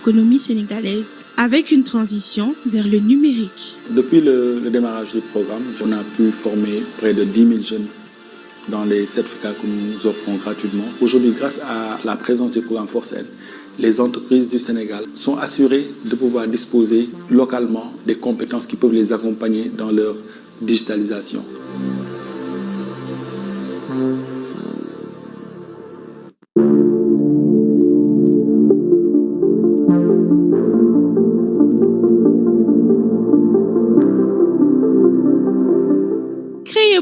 l'économie sénégalaise avec une transition vers le numérique. Depuis le démarrage du programme, on a pu former près de 10 000 jeunes dans les certificats que nous offrons gratuitement. Aujourd'hui, grâce à la présence du programme Force N, les entreprises du Sénégal sont assurées de pouvoir disposer localement des compétences qui peuvent les accompagner dans leur digitalisation.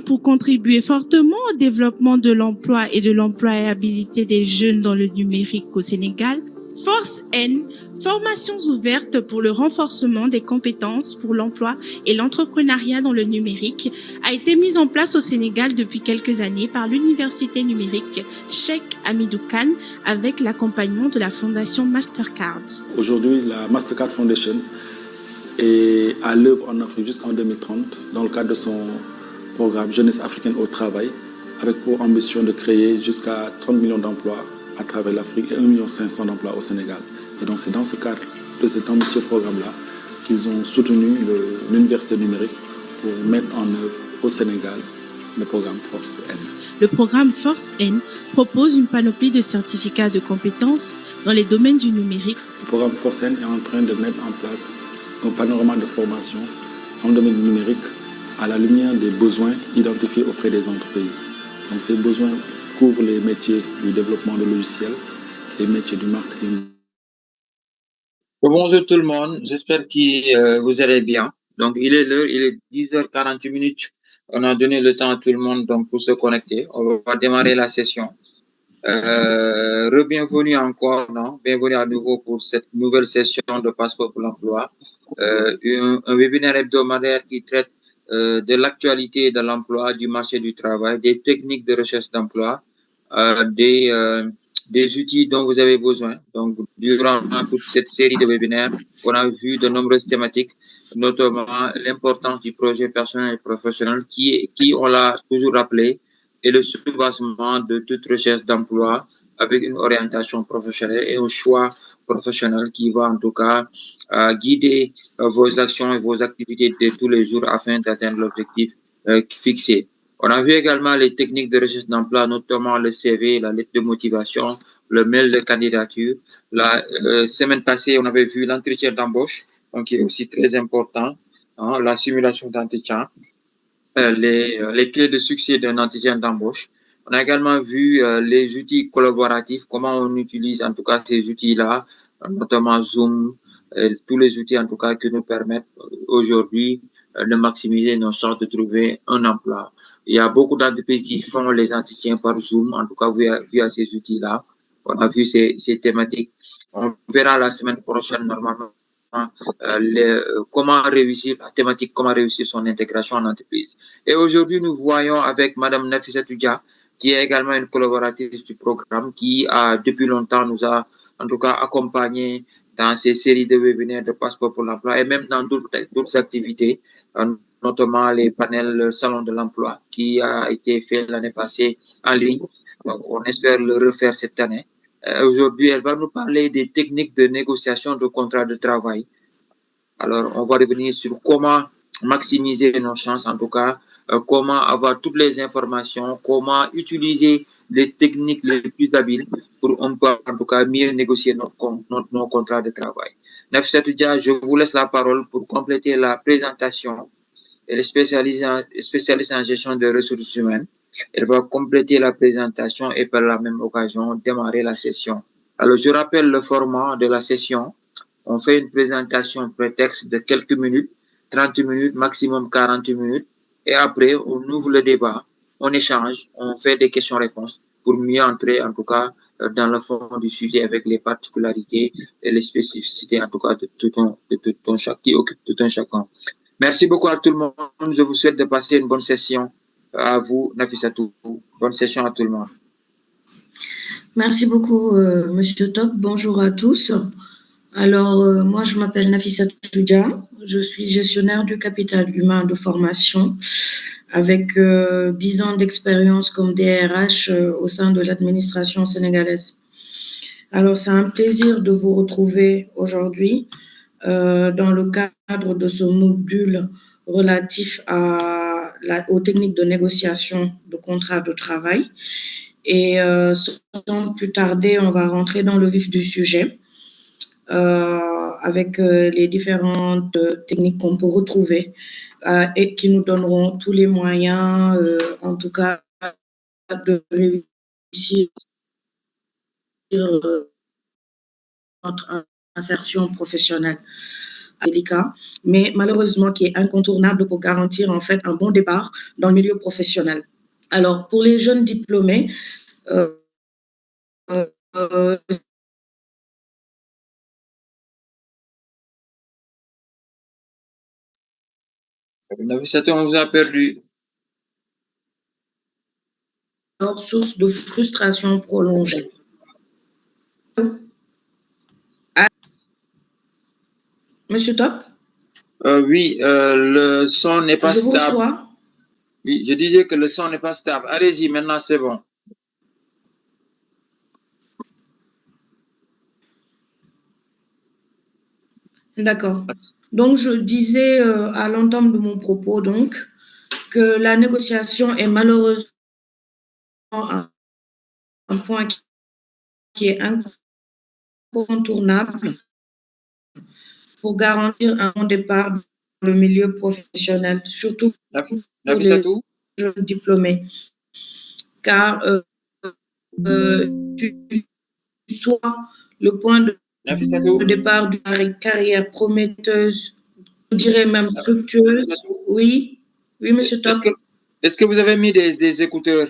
Pour contribuer fortement au développement de l'emploi et de l'employabilité des jeunes dans le numérique au Sénégal, Force N, formations ouvertes pour le renforcement des compétences pour l'emploi et l'entrepreneuriat dans le numérique, a été mise en place au Sénégal depuis quelques années par l'université numérique Cheikh Hamidou Kane avec l'accompagnement de la fondation Mastercard. Aujourd'hui, la Mastercard Foundation est à l'œuvre en Afrique jusqu'en 2030 dans le cadre de son programme Jeunesse africaine au travail, avec pour ambition de créer jusqu'à 30 millions d'emplois à travers l'Afrique et 1,5 million d'emplois au Sénégal. Et donc c'est dans ce cadre de cet ambitieux programme-là qu'ils ont soutenu l'université numérique pour mettre en œuvre au Sénégal le programme Force N. Le programme Force N propose une panoplie de certificats de compétences dans les domaines du numérique. Le programme Force N est en train de mettre en place un panorama de formation dans le domaine du numérique à la lumière des besoins identifiés auprès des entreprises. Donc ces besoins couvrent les métiers du développement de logiciels, les métiers du marketing. Bonjour tout le monde, j'espère que vous allez bien. Donc il est l'heure, il est 10h48. On a donné le temps à tout le monde donc, pour se connecter. On va démarrer la session. Bienvenue encore, non? Bienvenue à nouveau pour cette nouvelle session de Passeport pour l'emploi. Un webinaire hebdomadaire qui traite de l'actualité de l'emploi, du marché du travail, des techniques de recherche d'emploi, des outils dont vous avez besoin. Donc, durant toute cette série de webinaires, on a vu de nombreuses thématiques, notamment l'importance du projet personnel et professionnel qui on l'a toujours rappelé, est le soubassement de toute recherche d'emploi avec une orientation professionnelle et un choix professionnel qui va en tout cas guider vos actions et vos activités de tous les jours afin d'atteindre l'objectif fixé. On a vu également les techniques de recherche d'emploi, notamment le CV, la lettre de motivation, le mail de candidature. La semaine passée, on avait vu l'entretien d'embauche, donc qui est aussi très important, hein, la simulation d'entretien, les clés de succès d'un entretien d'embauche. On a également vu les outils collaboratifs, comment on utilise en tout cas ces outils-là, notamment Zoom, tous les outils en tout cas qui nous permettent aujourd'hui de maximiser nos chances de trouver un emploi. Il y a beaucoup d'entreprises qui font les entretiens par Zoom, en tout cas via ces outils-là. On a vu ces thématiques. On verra la semaine prochaine normalement comment réussir la thématique, comment réussir son intégration en entreprise. Et aujourd'hui, nous voyons avec Madame Nafissa Toudia, qui est également une collaboratrice du programme, qui depuis longtemps nous a en tout cas accompagnés dans ces séries de webinaires de Passeport pour l'emploi et même dans d'autres activités, notamment les panels Salon de l'emploi qui a été fait l'année passée en ligne. Donc, on espère le refaire cette année. Aujourd'hui, elle va nous parler des techniques de négociation de contrat de travail. Alors, on va revenir sur comment maximiser nos chances, en tout cas, comment avoir toutes les informations, comment utiliser les techniques les plus habiles pour, en tout cas, mieux négocier nos contrats de travail. Nafissa Toudia, je vous laisse la parole pour compléter la présentation. Elle est spécialiste en gestion des ressources humaines. Elle va compléter la présentation et par la même occasion démarrer la session. Alors, je rappelle le format de la session. On fait une présentation prétexte de quelques minutes, 30 minutes, maximum 40 minutes. Et après, on ouvre le débat, on échange, on fait des questions-réponses pour mieux entrer, en tout cas, dans le fond du sujet avec les particularités et les spécificités, en tout cas, de tout un chacun, qui occupe tout un chacun. Merci beaucoup à tout le monde. Je vous souhaite de passer une bonne session. À vous, Nafissatou. Bonne session à tout le monde. Merci beaucoup, Monsieur Top. Bonjour à tous. Alors, moi, je m'appelle Nafissa Toudia. Je suis gestionnaire du capital humain de formation avec 10 ans d'expérience comme DRH au sein de l'administration sénégalaise. Alors, c'est un plaisir de vous retrouver aujourd'hui dans le cadre de ce module relatif aux techniques de négociation de contrat de travail. Et sans plus tarder, on va rentrer dans le vif du sujet avec les différentes techniques qu'on peut retrouver et qui nous donneront tous les moyens, en tout cas, de réussir notre insertion professionnelle. Délicat, mais malheureusement qui est incontournable pour garantir en fait un bon départ dans le milieu professionnel. Alors, pour les jeunes diplômés, On vous a perdu. Source de frustration prolongée. Monsieur Top? Oui, le son n'est pas stable. Je vous reçois. Oui, je disais que le son n'est pas stable. Allez-y, maintenant c'est bon. D'accord. Donc, je disais à l'entame de mon propos, donc, que la négociation est malheureusement un point qui est incontournable pour garantir un bon départ dans le milieu professionnel, surtout pour les jeunes diplômés. Car tu sois le point de départ d'une carrière prometteuse, je dirais même fructueuse. Oui, oui, monsieur Top. Est-ce que vous avez mis des écouteurs?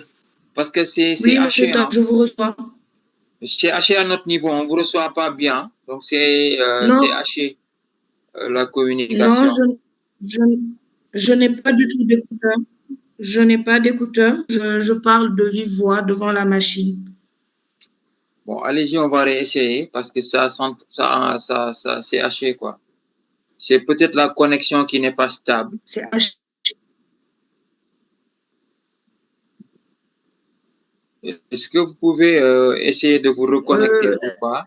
Parce que c'est oui, haché. Monsieur Top, je vous reçois. C'est haché à notre niveau, on ne vous reçoit pas bien. Donc, c'est haché, la communication. Non, je n'ai pas du tout d'écouteurs. Je n'ai pas d'écouteurs. Je parle de vive voix devant la machine. Bon, allez-y, on va réessayer parce que ça c'est haché, quoi. C'est peut-être la connexion qui n'est pas stable. C'est haché. Est-ce que vous pouvez essayer de vous reconnecter ou pas?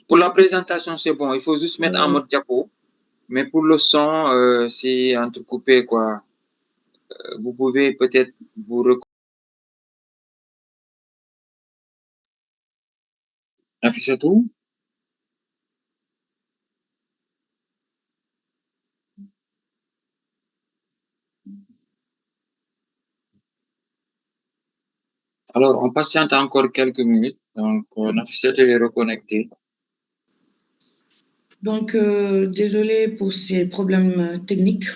Pour la présentation, c'est bon. Il faut juste mettre en mode diapo. Mais pour le son, c'est entrecoupé, quoi. Vous pouvez peut-être vous reconnecter. Affiche tout. Alors, on patiente encore quelques minutes. Donc, Nafissatou est reconnecté. Donc, désolé pour ces problèmes techniques.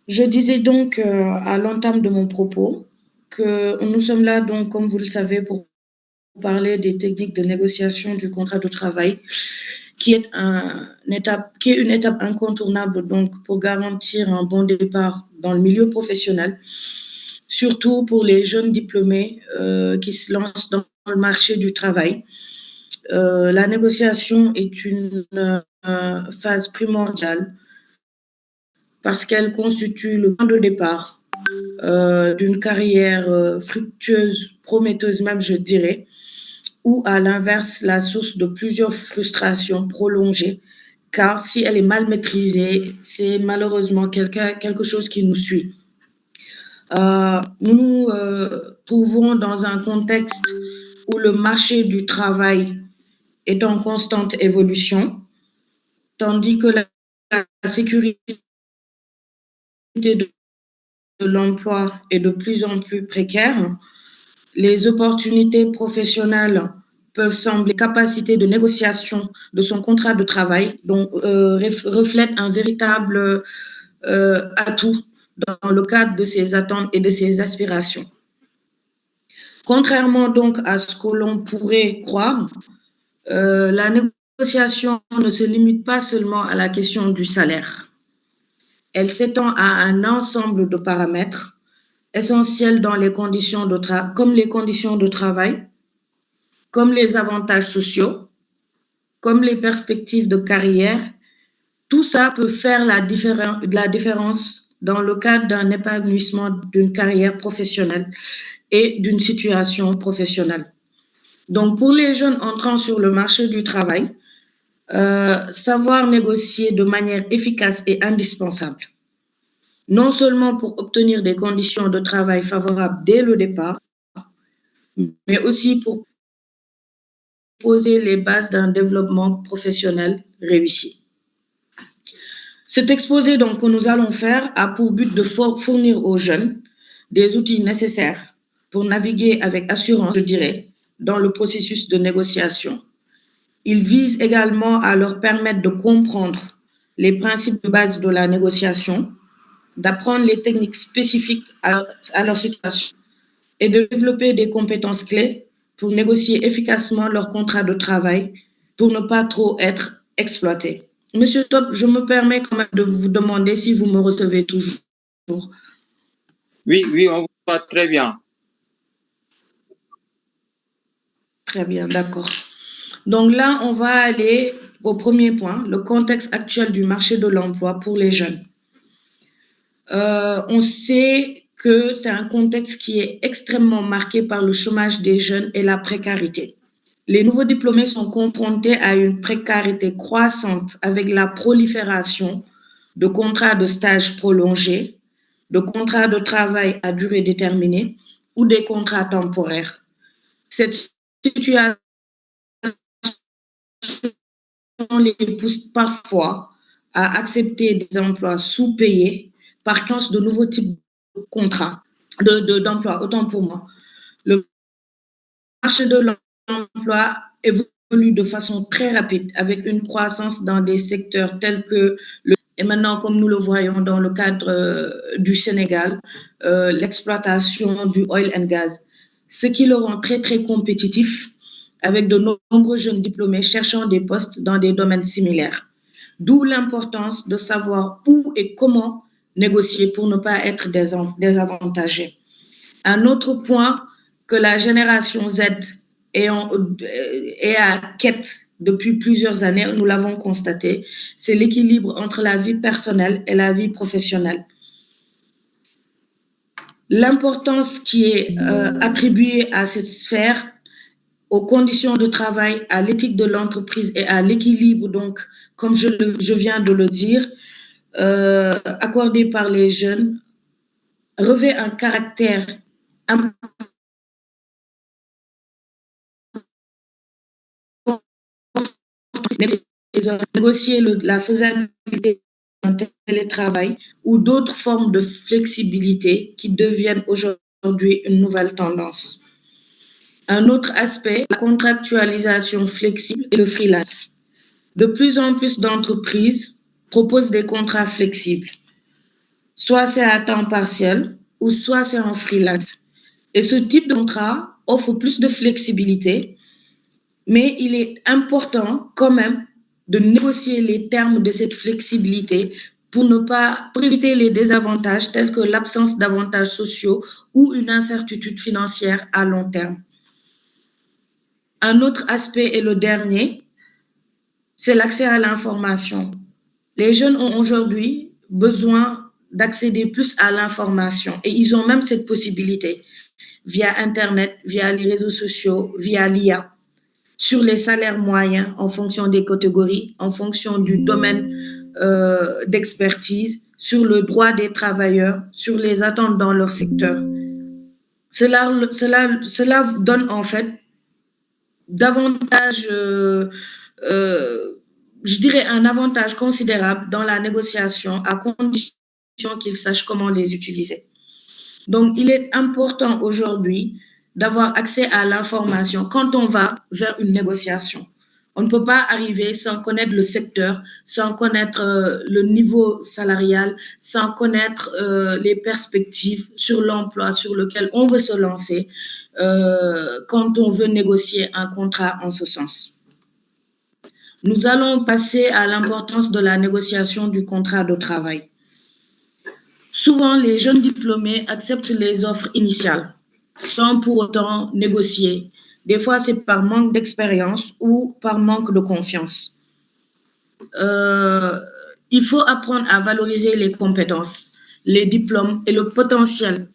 Je disais donc à l'entame de mon propos que nous sommes là, donc, comme vous le savez, pour parler des techniques de négociation du contrat de travail, qui est une étape incontournable donc, pour garantir un bon départ dans le milieu professionnel, surtout pour les jeunes diplômés qui se lancent dans le marché du travail. La négociation est une phase primordiale parce qu'elle constitue le point de départ d'une carrière fructueuse, prometteuse même, je dirais, ou à l'inverse, la source de plusieurs frustrations prolongées, car si elle est mal maîtrisée, c'est malheureusement quelque chose qui nous suit. Nous nous trouvons dans un contexte où le marché du travail est en constante évolution, tandis que la sécurité de l'emploi est de plus en plus précaire. Les opportunités professionnelles peuvent sembler capacités de négociation de son contrat de travail, donc reflètent un véritable atout dans le cadre de ses attentes et de ses aspirations. Contrairement donc à ce que l'on pourrait croire, la négociation ne se limite pas seulement à la question du salaire. Elle s'étend à un ensemble de paramètres essentiels dans les conditions comme les conditions de travail, comme les avantages sociaux, comme les perspectives de carrière. Tout ça peut faire la différence dans le cadre d'un épanouissement d'une carrière professionnelle et d'une situation professionnelle. Donc, pour les jeunes entrant sur le marché du travail, savoir négocier de manière efficace est indispensable. Non seulement pour obtenir des conditions de travail favorables dès le départ, mais aussi pour poser les bases d'un développement professionnel réussi. Cet exposé donc, que nous allons faire a pour but de fournir aux jeunes des outils nécessaires pour naviguer avec assurance, je dirais, dans le processus de négociation. Il vise également à leur permettre de comprendre les principes de base de la négociation, d'apprendre les techniques spécifiques à leur situation et de développer des compétences clés pour négocier efficacement leur contrat de travail pour ne pas trop être exploités. Monsieur Top, je me permets quand même de vous demander si vous me recevez toujours. Oui, on vous voit très bien. Très bien, d'accord. Donc là, on va aller au premier point, le contexte actuel du marché de l'emploi pour les jeunes. On sait que c'est un contexte qui est extrêmement marqué par le chômage des jeunes et la précarité. Les nouveaux diplômés sont confrontés à une précarité croissante avec la prolifération de contrats de stage prolongés, de contrats de travail à durée déterminée ou des contrats temporaires. Cette situation les pousse parfois à accepter des emplois sous-payés par chance de nouveaux types de contrats, d'emplois, autant pour moi. Le marché de l'emploi évolue de façon très rapide avec une croissance dans des secteurs tels que et maintenant, comme nous le voyons dans le cadre du Sénégal, l'exploitation du oil and gas, ce qui le rend très, très compétitif avec de nombreux jeunes diplômés cherchant des postes dans des domaines similaires. D'où l'importance de savoir où et comment négocier pour ne pas être désavantagé. Un autre point que la génération Z est à quête depuis plusieurs années, nous l'avons constaté, c'est l'équilibre entre la vie personnelle et la vie professionnelle. L'importance qui est attribuée à cette sphère, aux conditions de travail, à l'éthique de l'entreprise et à l'équilibre, donc, comme je viens de le dire, accordé par les jeunes, revêt un caractère négocier la faisabilité d'un télétravail ou d'autres formes de flexibilité qui deviennent aujourd'hui une nouvelle tendance. Un autre aspect, la contractualisation flexible et le freelance. De plus en plus d'entreprises proposent des contrats flexibles. Soit c'est à temps partiel ou soit c'est en freelance. Et ce type de contrat offre plus de flexibilité, mais il est important quand même de négocier les termes de cette flexibilité pour éviter les désavantages tels que l'absence d'avantages sociaux ou une incertitude financière à long terme. Un autre aspect, et le dernier, c'est l'accès à l'information. Les jeunes ont aujourd'hui besoin d'accéder plus à l'information et ils ont même cette possibilité via Internet, via les réseaux sociaux, via l'IA, sur les salaires moyens en fonction des catégories, en fonction du domaine d'expertise, sur le droit des travailleurs, sur les attentes dans leur secteur. Cela donne en fait davantage, je dirais, un avantage considérable dans la négociation à condition qu'ils sachent comment les utiliser. Donc, il est important aujourd'hui d'avoir accès à l'information quand on va vers une négociation. On ne peut pas arriver sans connaître le secteur, sans connaître le niveau salarial, sans connaître les perspectives sur l'emploi sur lequel on veut se lancer quand on veut négocier un contrat en ce sens. Nous allons passer à l'importance de la négociation du contrat de travail. Souvent, les jeunes diplômés acceptent les offres initiales sans pour autant négocier. Des fois, c'est par manque d'expérience ou par manque de confiance. Il faut apprendre à valoriser les compétences, les diplômes et le potentiel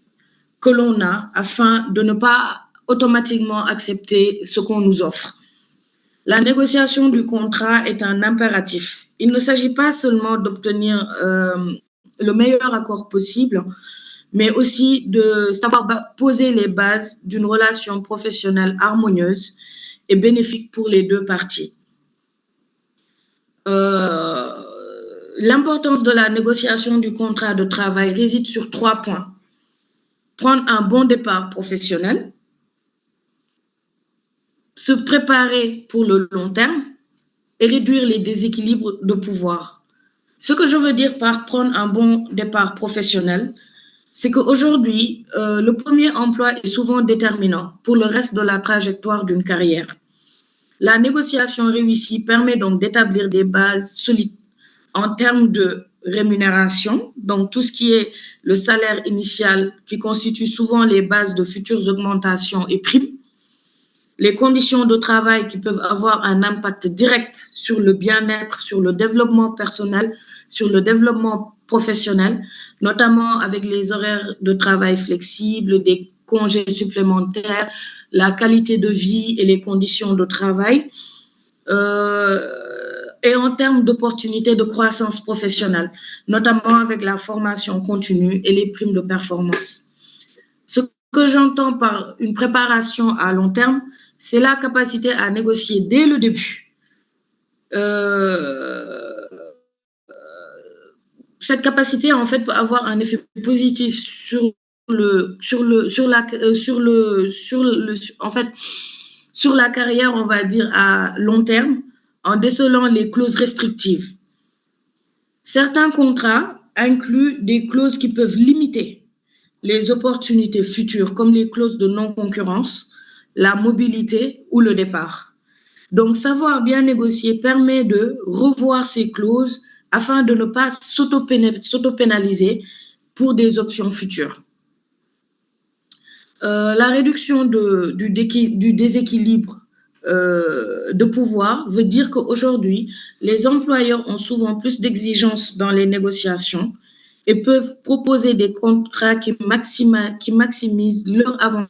que l'on a afin de ne pas automatiquement accepter ce qu'on nous offre. La négociation du contrat est un impératif. Il ne s'agit pas seulement d'obtenir le meilleur accord possible, mais aussi de savoir poser les bases d'une relation professionnelle harmonieuse et bénéfique pour les deux parties. L'importance de la négociation du contrat de travail réside sur 3 points. Prendre un bon départ professionnel, se préparer pour le long terme et réduire les déséquilibres de pouvoir. Ce que je veux dire par prendre un bon départ professionnel, c'est qu'aujourd'hui, le premier emploi est souvent déterminant pour le reste de la trajectoire d'une carrière. La négociation réussie permet donc d'établir des bases solides en termes de rémunération, donc tout ce qui est le salaire initial qui constitue souvent les bases de futures augmentations et primes, les conditions de travail qui peuvent avoir un impact direct sur le bien-être, sur le développement personnel, sur le développement professionnel, notamment avec les horaires de travail flexibles, des congés supplémentaires, la qualité de vie et les conditions de travail, et en termes d'opportunités de croissance professionnelle, notamment avec la formation continue et les primes de performance. Ce que j'entends par une préparation à long terme, c'est la capacité à négocier dès le début. Cette capacité, en fait, peut avoir un effet positif sur la carrière, on va dire, à long terme, en décelant les clauses restrictives. Certains contrats incluent des clauses qui peuvent limiter les opportunités futures, comme les clauses de non-concurrence, la mobilité ou le départ. Donc, savoir bien négocier permet de revoir ces clauses afin de ne pas s'auto-pénaliser pour des options futures. La réduction du déséquilibre de pouvoir veut dire qu'aujourd'hui, les employeurs ont souvent plus d'exigences dans les négociations et peuvent proposer des contrats qui maximisent leur avantage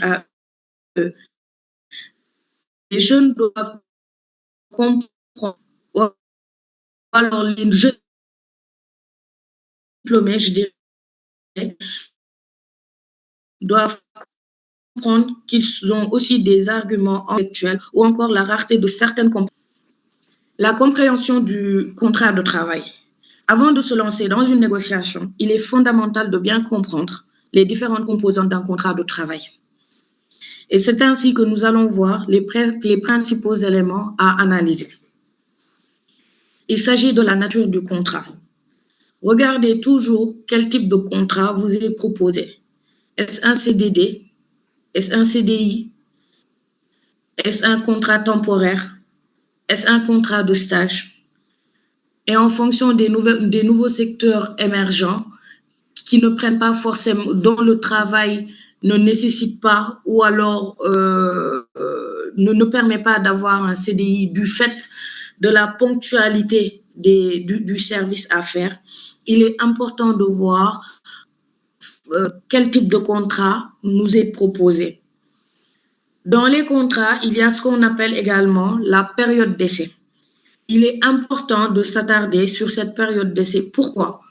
à eux. Les jeunes doivent comprendre, ou alors les jeunes diplômés, je dirais, doivent comprendre qu'ils ont aussi des arguments intellectuels ou encore la rareté de certaines compétences. La compréhension du contrat de travail. Avant de se lancer dans une négociation, il est fondamental de bien comprendre les différentes composantes d'un contrat de travail. Et c'est ainsi que nous allons voir les principaux éléments à analyser. Il s'agit de la nature du contrat. Regardez toujours quel type de contrat vous est proposé. Est-ce un CDD? Est-ce un CDI? Est-ce un contrat temporaire? Est-ce un contrat de stage? Et en fonction des nouveaux secteurs émergents qui ne prennent pas forcément, dont le travail ne nécessite pas ou alors ne permet pas d'avoir un CDI du fait de la ponctualité du service à faire, il est important de voir quel type de contrat nous est proposé. Dans les contrats, il y a ce qu'on appelle également la période d'essai. Il est important de s'attarder sur cette période d'essai. Pourquoi?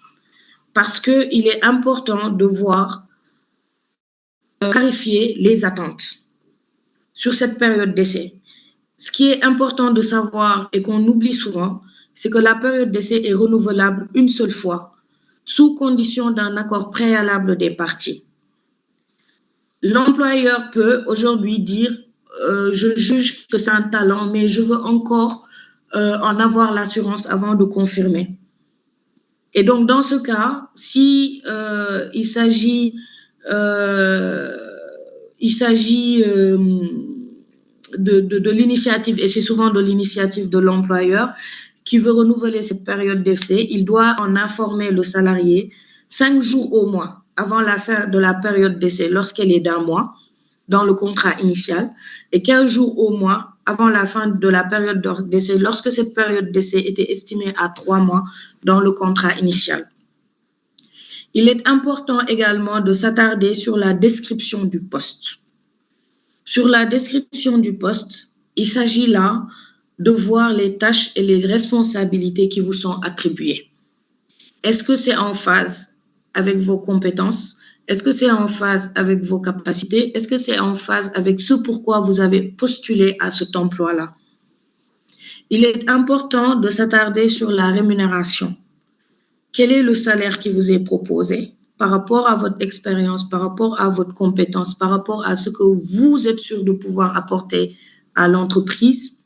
Parce qu'il est important de voir, clarifier les attentes sur cette période d'essai. Ce qui est important de savoir et qu'on oublie souvent, c'est que la période d'essai est renouvelable une seule fois, sous condition d'un accord préalable des parties. L'employeur peut aujourd'hui dire je juge que c'est un talent, mais je veux encore en avoir l'assurance avant de confirmer. Et donc, dans ce cas, si il s'agit de l'initiative, et c'est souvent de l'initiative de l'employeur qui veut renouveler cette période d'essai, il doit en informer le salarié 5 jours au moins avant la fin de la période d'essai lorsqu'elle est d'1 mois dans le contrat initial et 15 jours au mois avant la fin de la période d'essai lorsque cette période d'essai était estimée à 3 mois dans le contrat initial. Il est important également de s'attarder sur la description du poste. Sur la description du poste, il s'agit là de voir les tâches et les responsabilités qui vous sont attribuées. Est-ce que c'est en phase avec vos compétences? Est-ce que c'est en phase avec vos capacités? Est-ce que c'est en phase avec ce pourquoi vous avez postulé à cet emploi-là? Il est important de s'attarder sur la rémunération. Quel est le salaire qui vous est proposé par rapport à votre expérience, par rapport à votre compétence, par rapport à ce que vous êtes sûr de pouvoir apporter à l'entreprise?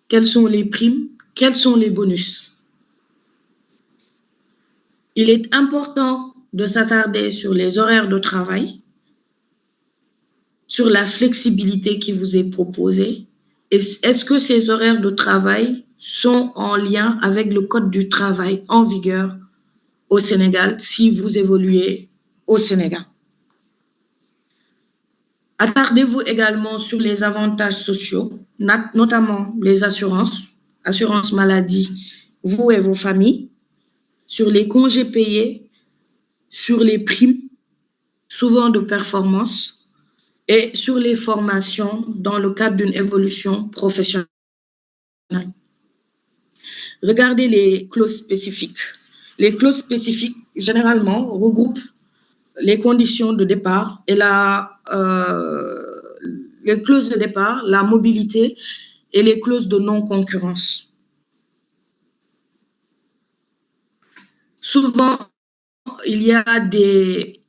Quelles sont les primes? Quels sont les bonus? Il est important de s'attarder sur les horaires de travail, sur la flexibilité qui vous est proposée. Est-ce que ces horaires de travail sont en lien avec le code du travail en vigueur au Sénégal si vous évoluez au Sénégal? Attardez-vous également sur les avantages sociaux, notamment les assurances maladie, vous et vos familles, sur les congés payés, sur les primes, souvent de performance, et sur les formations dans le cadre d'une évolution professionnelle. Regardez les clauses spécifiques. Les clauses spécifiques, généralement, regroupent les conditions de départ et les clauses de départ, la mobilité et les clauses de non-concurrence. Souvent, il y a des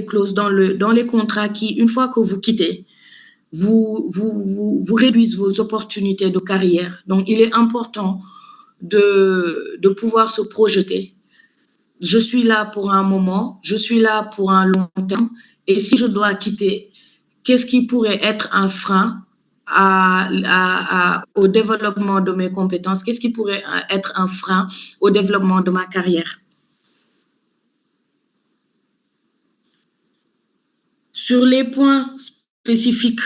clauses dans les contrats qui, une fois que vous quittez, vous réduisent vos opportunités de carrière. Donc, il est important de pouvoir se projeter. Je suis là pour un moment, je suis là pour un long terme. Et si je dois quitter, qu'est-ce qui pourrait être un frein au développement de mes compétences? Qu'est-ce qui pourrait être un frein au développement de ma carrière? Sur les points spécifiques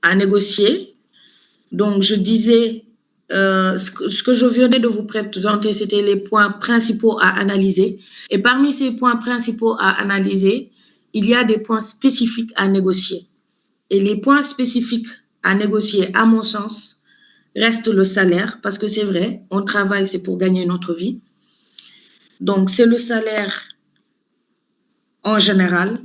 à négocier, donc je disais, ce que je venais de vous présenter, c'était les points principaux à analyser. Et parmi ces points principaux à analyser, il y a des points spécifiques à négocier. Et les points spécifiques à négocier, à mon sens, restent le salaire, parce que c'est vrai, on travaille, c'est pour gagner notre vie. Donc, c'est le salaire en général.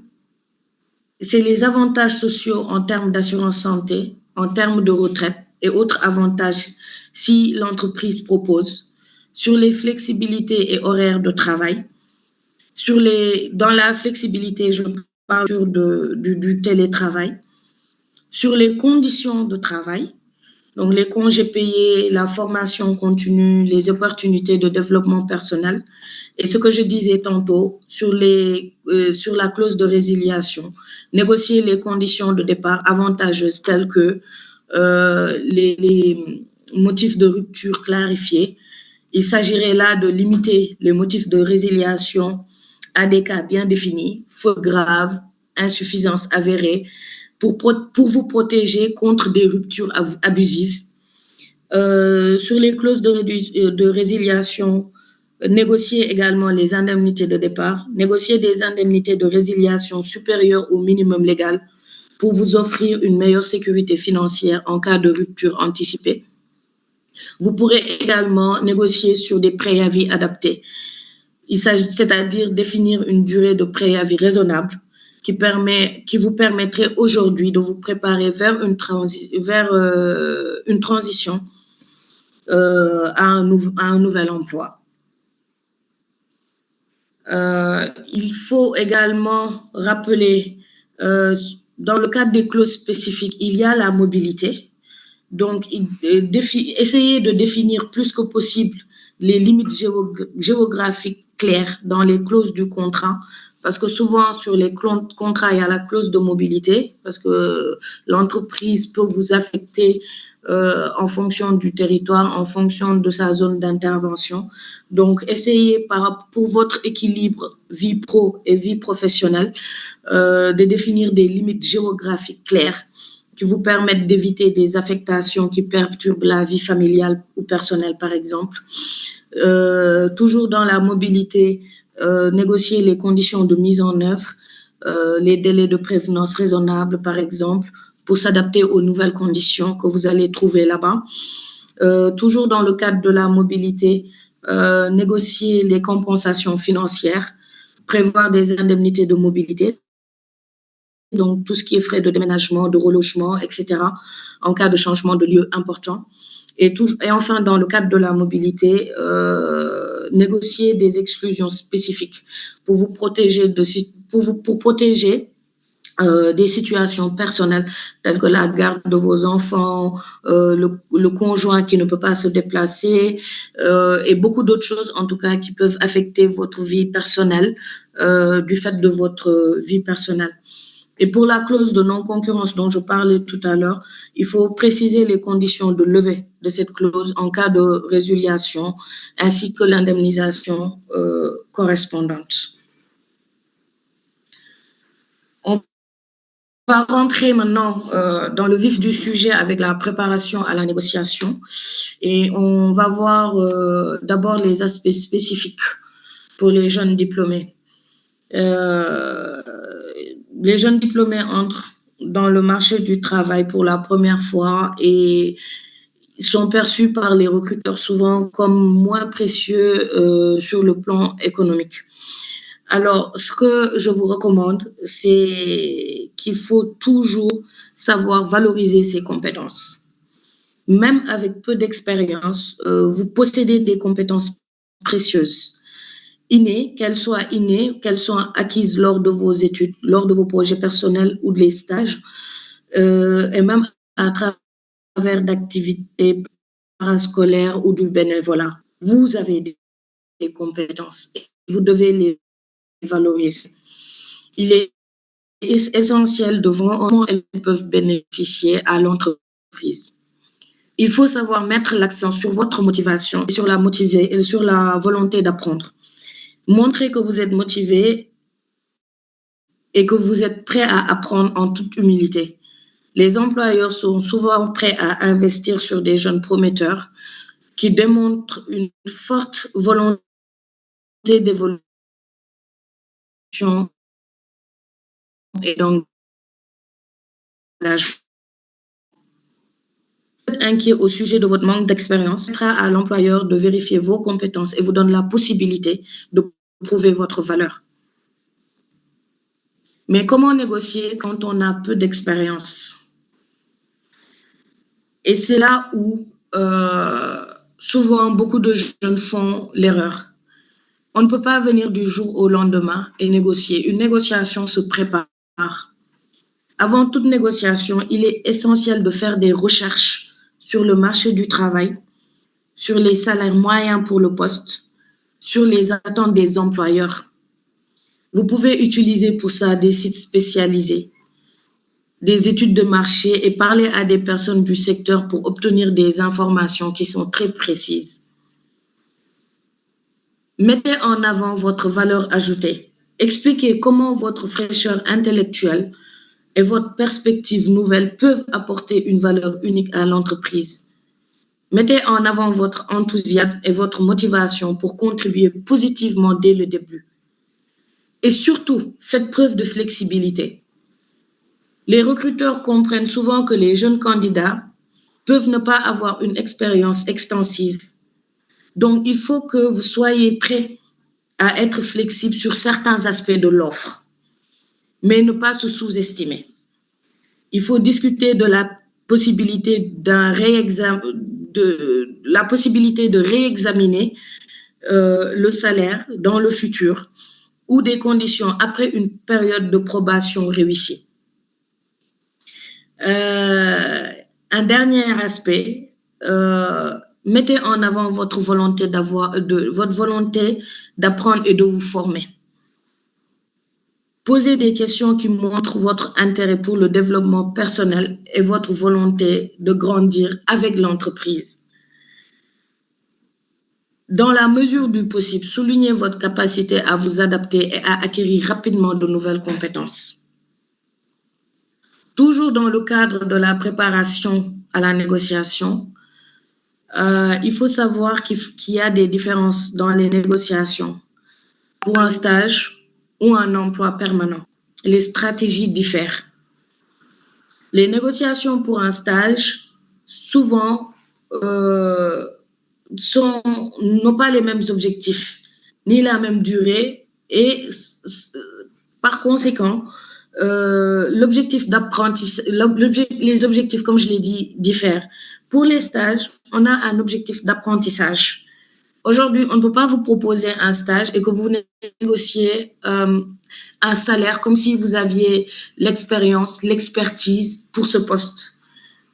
C'est les avantages sociaux en termes d'assurance santé, en termes de retraite et autres avantages si l'entreprise propose, sur les flexibilités et horaires de travail. Dans la flexibilité, je parle du télétravail, sur les conditions de travail, donc les congés payés, la formation continue, les opportunités de développement personnel. Et ce que je disais tantôt sur la clause de résiliation, négocier les conditions de départ avantageuses telles que les motifs de rupture clarifiés. Il s'agirait là de limiter les motifs de résiliation à des cas bien définis, faute grave, insuffisance avérée, pour vous protéger contre des ruptures abusives. Sur les clauses de résiliation, négocier également les indemnités de départ, négocier des indemnités de résiliation supérieures au minimum légal pour vous offrir une meilleure sécurité financière en cas de rupture anticipée. Vous pourrez également négocier sur des préavis adaptés, c'est-à-dire définir une durée de préavis raisonnable qui vous permettrait aujourd'hui de vous préparer vers une transition à un nouvel emploi. Il faut également rappeler, dans le cadre des clauses spécifiques, il y a la mobilité. Donc, essayez de définir plus que possible les limites géographiques claires dans les clauses du contrat, parce que souvent, sur les contrats, il y a la clause de mobilité, parce que l'entreprise peut vous affecter en fonction du territoire, en fonction de sa zone d'intervention. Donc, essayez pour votre équilibre vie pro et vie professionnelle de définir des limites géographiques claires qui vous permettent d'éviter des affectations qui perturbent la vie familiale ou personnelle, par exemple. Toujours dans la mobilité, négocier les conditions de mise en œuvre, les délais de prévenance raisonnables, par exemple, pour s'adapter aux nouvelles conditions que vous allez trouver là-bas. Toujours dans le cadre de la mobilité, négocier les compensations financières, prévoir des indemnités de mobilité, donc tout ce qui est frais de déménagement, de relogement, etc., en cas de changement de lieu important. Et enfin, dans le cadre de la mobilité, négocier des exclusions spécifiques pour vous protéger pour protéger des situations personnelles telles que la garde de vos enfants, le conjoint qui ne peut pas se déplacer et beaucoup d'autres choses en tout cas qui peuvent affecter votre vie personnelle du fait de votre vie personnelle. Et pour la clause de non-concurrence dont je parlais tout à l'heure, il faut préciser les conditions de levée de cette clause en cas de résiliation ainsi que l'indemnisation correspondante. On va rentrer maintenant dans le vif du sujet avec la préparation à la négociation et on va voir d'abord les aspects spécifiques pour les jeunes diplômés. Les jeunes diplômés entrent dans le marché du travail pour la première fois et sont perçus par les recruteurs souvent comme moins précieux sur le plan économique. Alors, ce que je vous recommande, c'est qu'il faut toujours savoir valoriser ses compétences. Même avec peu d'expérience, vous possédez des compétences précieuses. Innées, qu'elles soient acquises lors de vos études, lors de vos projets personnels ou des stages, et même à travers d'activités parascolaires ou du bénévolat. Vous avez des compétences et vous devez les valoriser. Il est essentiel de voir comment elles peuvent bénéficier à l'entreprise. Il faut savoir mettre l'accent sur votre motivation et sur la volonté d'apprendre. Montrez que vous êtes motivé et que vous êtes prêt à apprendre en toute humilité. Les employeurs sont souvent prêts à investir sur des jeunes prometteurs qui démontrent une forte volonté d'évolution et d'engagement. Vous êtes inquiet au sujet de votre manque d'expérience, permettra à l'employeur de vérifier vos compétences et vous donne la possibilité de prouver votre valeur. Mais comment négocier quand on a peu d'expérience? Et c'est là où souvent beaucoup de jeunes font l'erreur. On ne peut pas venir du jour au lendemain et négocier. Une négociation se prépare. Avant toute négociation, il est essentiel de faire des recherches sur le marché du travail, sur les salaires moyens pour le poste, sur les attentes des employeurs. Vous pouvez utiliser pour ça des sites spécialisés, des études de marché et parler à des personnes du secteur pour obtenir des informations qui sont très précises. Mettez en avant votre valeur ajoutée. Expliquez comment votre fraîcheur intellectuelle et votre perspective nouvelle peuvent apporter une valeur unique à l'entreprise. Mettez en avant votre enthousiasme et votre motivation pour contribuer positivement dès le début. Et surtout, faites preuve de flexibilité. Les recruteurs comprennent souvent que les jeunes candidats peuvent ne pas avoir une expérience extensive. Donc, il faut que vous soyez prêts à être flexible sur certains aspects de l'offre, mais ne pas se sous-estimer. Il faut discuter de la possibilité de réexaminer le salaire dans le futur ou des conditions après une période de probation réussie. Un dernier aspect, mettez en avant votre volonté d'apprendre et de vous former. Posez des questions qui montrent votre intérêt pour le développement personnel et votre volonté de grandir avec l'entreprise. Dans la mesure du possible, soulignez votre capacité à vous adapter et à acquérir rapidement de nouvelles compétences. Toujours dans le cadre de la préparation à la négociation, il faut savoir qu'il y a des différences dans les négociations. pour un stage ou un emploi permanent. Les stratégies diffèrent. Les négociations pour un stage, souvent, n'ont pas les mêmes objectifs, ni la même durée, et par conséquent, les objectifs, comme je l'ai dit, diffèrent. Pour les stages, on a un objectif d'apprentissage. Aujourd'hui, on ne peut pas vous proposer un stage et que vous négociez un salaire comme si vous aviez l'expérience, l'expertise pour ce poste.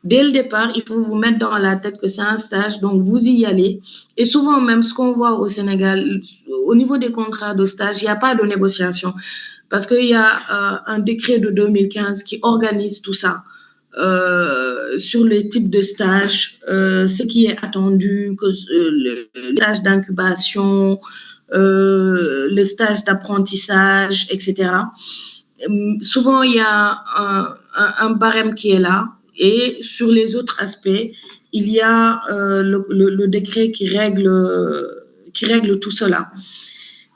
Dès le départ, il faut vous mettre dans la tête que c'est un stage, donc vous y allez. Et souvent même, ce qu'on voit au Sénégal, au niveau des contrats de stage, il n'y a pas de négociation parce qu'il y a un décret de 2015 qui organise tout ça. Sur les types de stages, ce qui est attendu, le stage d'incubation, le stage d'apprentissage, etc. Souvent, il y a un barème qui est là. Et sur les autres aspects, il y a le décret qui règle tout cela.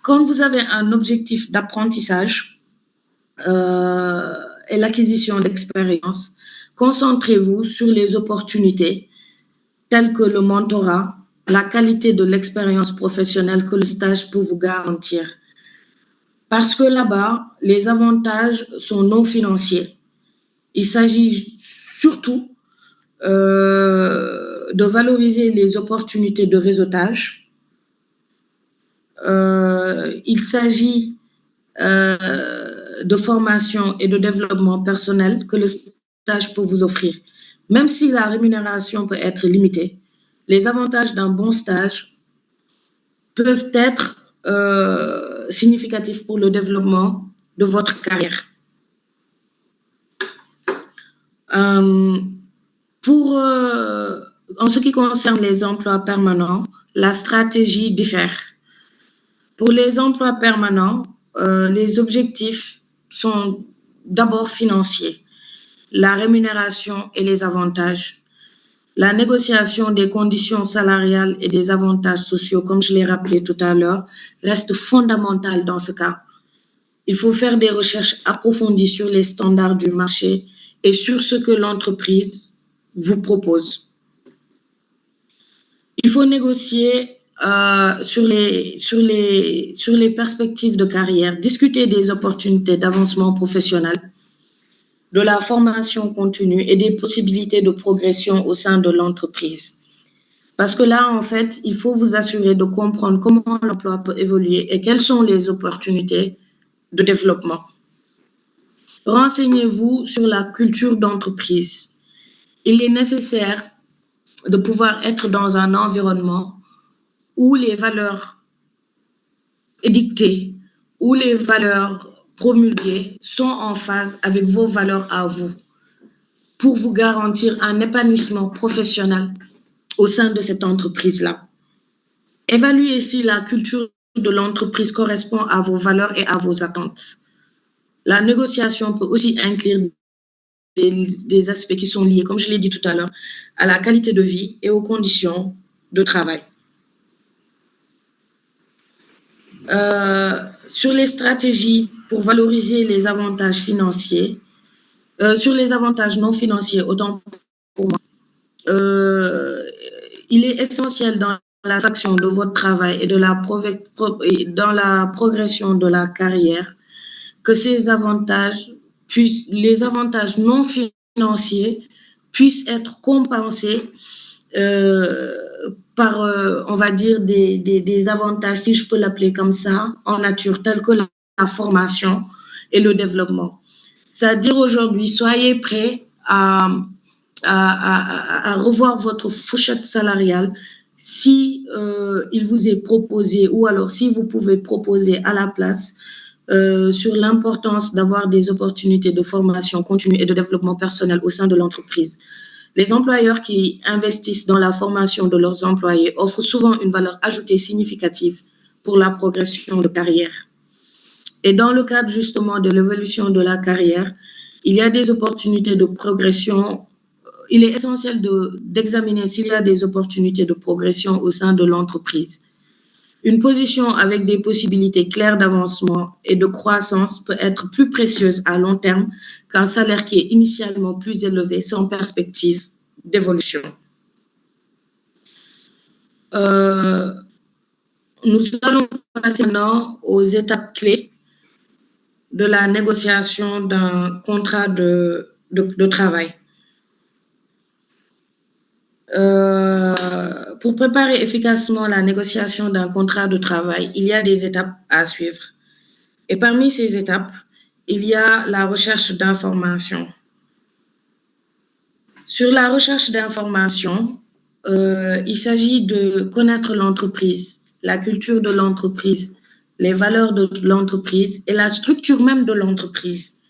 Quand vous avez un objectif d'apprentissage et l'acquisition d'expérience, concentrez-vous sur les opportunités telles que le mentorat, la qualité de l'expérience professionnelle que le stage peut vous garantir. Parce que là-bas, les avantages sont non financiers. Il s'agit surtout de valoriser les opportunités de réseautage. Il s'agit de formation et de développement personnel que le stage peut vous offrir. Même si la rémunération peut être limitée, les avantages d'un bon stage peuvent être significatifs pour le développement de votre carrière. En ce qui concerne les emplois permanents, la stratégie diffère. Pour les emplois permanents, les objectifs sont d'abord financiers, la rémunération et les avantages. La négociation des conditions salariales et des avantages sociaux, comme je l'ai rappelé tout à l'heure, reste fondamentale dans ce cas. Il faut faire des recherches approfondies sur les standards du marché et sur ce que l'entreprise vous propose. Il faut négocier sur les perspectives de carrière, discuter des opportunités d'avancement professionnel, de la formation continue et des possibilités de progression au sein de l'entreprise. Parce que là, en fait, il faut vous assurer de comprendre comment l'emploi peut évoluer et quelles sont les opportunités de développement. Renseignez-vous sur la culture d'entreprise. Il est nécessaire de pouvoir être dans un environnement où les valeurs édictées, où les valeurs promulguées sont en phase avec vos valeurs à vous pour vous garantir un épanouissement professionnel au sein de cette entreprise-là. Évaluez si la culture de l'entreprise correspond à vos valeurs et à vos attentes. La négociation peut aussi inclure des aspects qui sont liés, comme je l'ai dit tout à l'heure, à la qualité de vie et aux conditions de travail. Sur les stratégies pour valoriser les avantages financiers, sur les avantages non financiers, autant pour moi, il est essentiel dans la fraction de votre travail et dans la progression de la carrière que les avantages non financiers puissent être compensés par, on va dire, des avantages, si je peux l'appeler comme ça, en nature, tels que la formation et le développement. C'est-à-dire aujourd'hui, soyez prêts à revoir votre fourchette salariale si il vous est proposé, ou alors si vous pouvez proposer à la place sur l'importance d'avoir des opportunités de formation continue et de développement personnel au sein de l'entreprise. Les employeurs qui investissent dans la formation de leurs employés offrent souvent une valeur ajoutée significative pour la progression de carrière. Et dans le cadre justement de l'évolution de la carrière, il y a des opportunités de progression. Il est essentiel d'examiner s'il y a des opportunités de progression au sein de l'entreprise. Une position avec des possibilités claires d'avancement et de croissance peut être plus précieuse à long terme qu'un salaire qui est initialement plus élevé sans perspective d'évolution. Nous allons passer maintenant aux étapes clés de la négociation d'un contrat de travail. Pour préparer efficacement la négociation d'un contrat de travail, il y a des étapes à suivre. Et parmi ces étapes, il y a la recherche d'informations. Sur la recherche d'informations, il s'agit de connaître l'entreprise, la culture de l'entreprise, les valeurs de l'entreprise et la structure même de l'entreprise.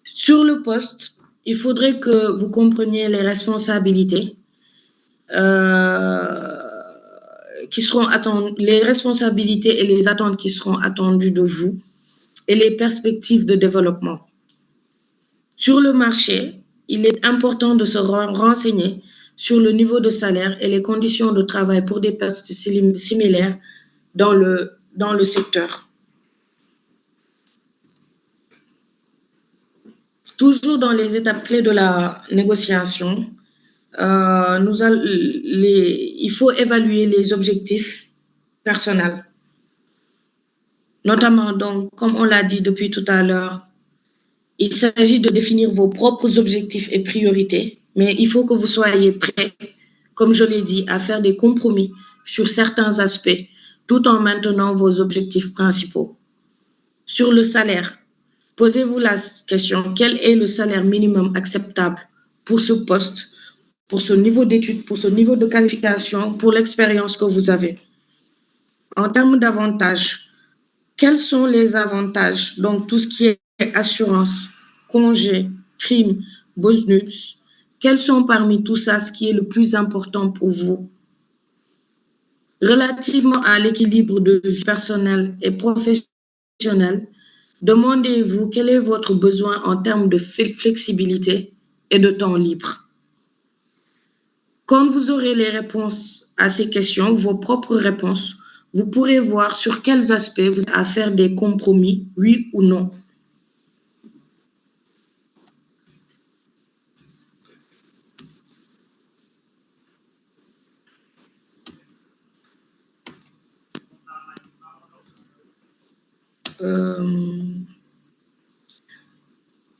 Sur le poste, il faudrait que vous compreniez les responsabilités qui seront attendues, les responsabilités et les attentes qui seront attendues de vous et les perspectives de développement. Sur le marché, il est important de se renseigner sur le niveau de salaire et les conditions de travail pour des postes similaires dans le secteur. Toujours dans les étapes clés de la négociation, il faut évaluer les objectifs personnels. Notamment, donc, comme on l'a dit depuis tout à l'heure, il s'agit de définir vos propres objectifs et priorités, mais il faut que vous soyez prêts, comme je l'ai dit, à faire des compromis sur certains aspects, tout en maintenant vos objectifs principaux. Sur le salaire, posez-vous la question, quel est le salaire minimum acceptable pour ce poste, pour ce niveau d'études, pour ce niveau de qualification, pour l'expérience que vous avez? En termes d'avantages, quels sont les avantages? Donc, tout ce qui est assurance, congé, prime, bonus, quels sont parmi tout ça ce qui est le plus important pour vous? Relativement à l'équilibre de vie personnelle et professionnelle, demandez-vous quel est votre besoin en termes de flexibilité et de temps libre. Quand vous aurez les réponses à ces questions, vos propres réponses, vous pourrez voir sur quels aspects vous avez à faire des compromis, oui ou non.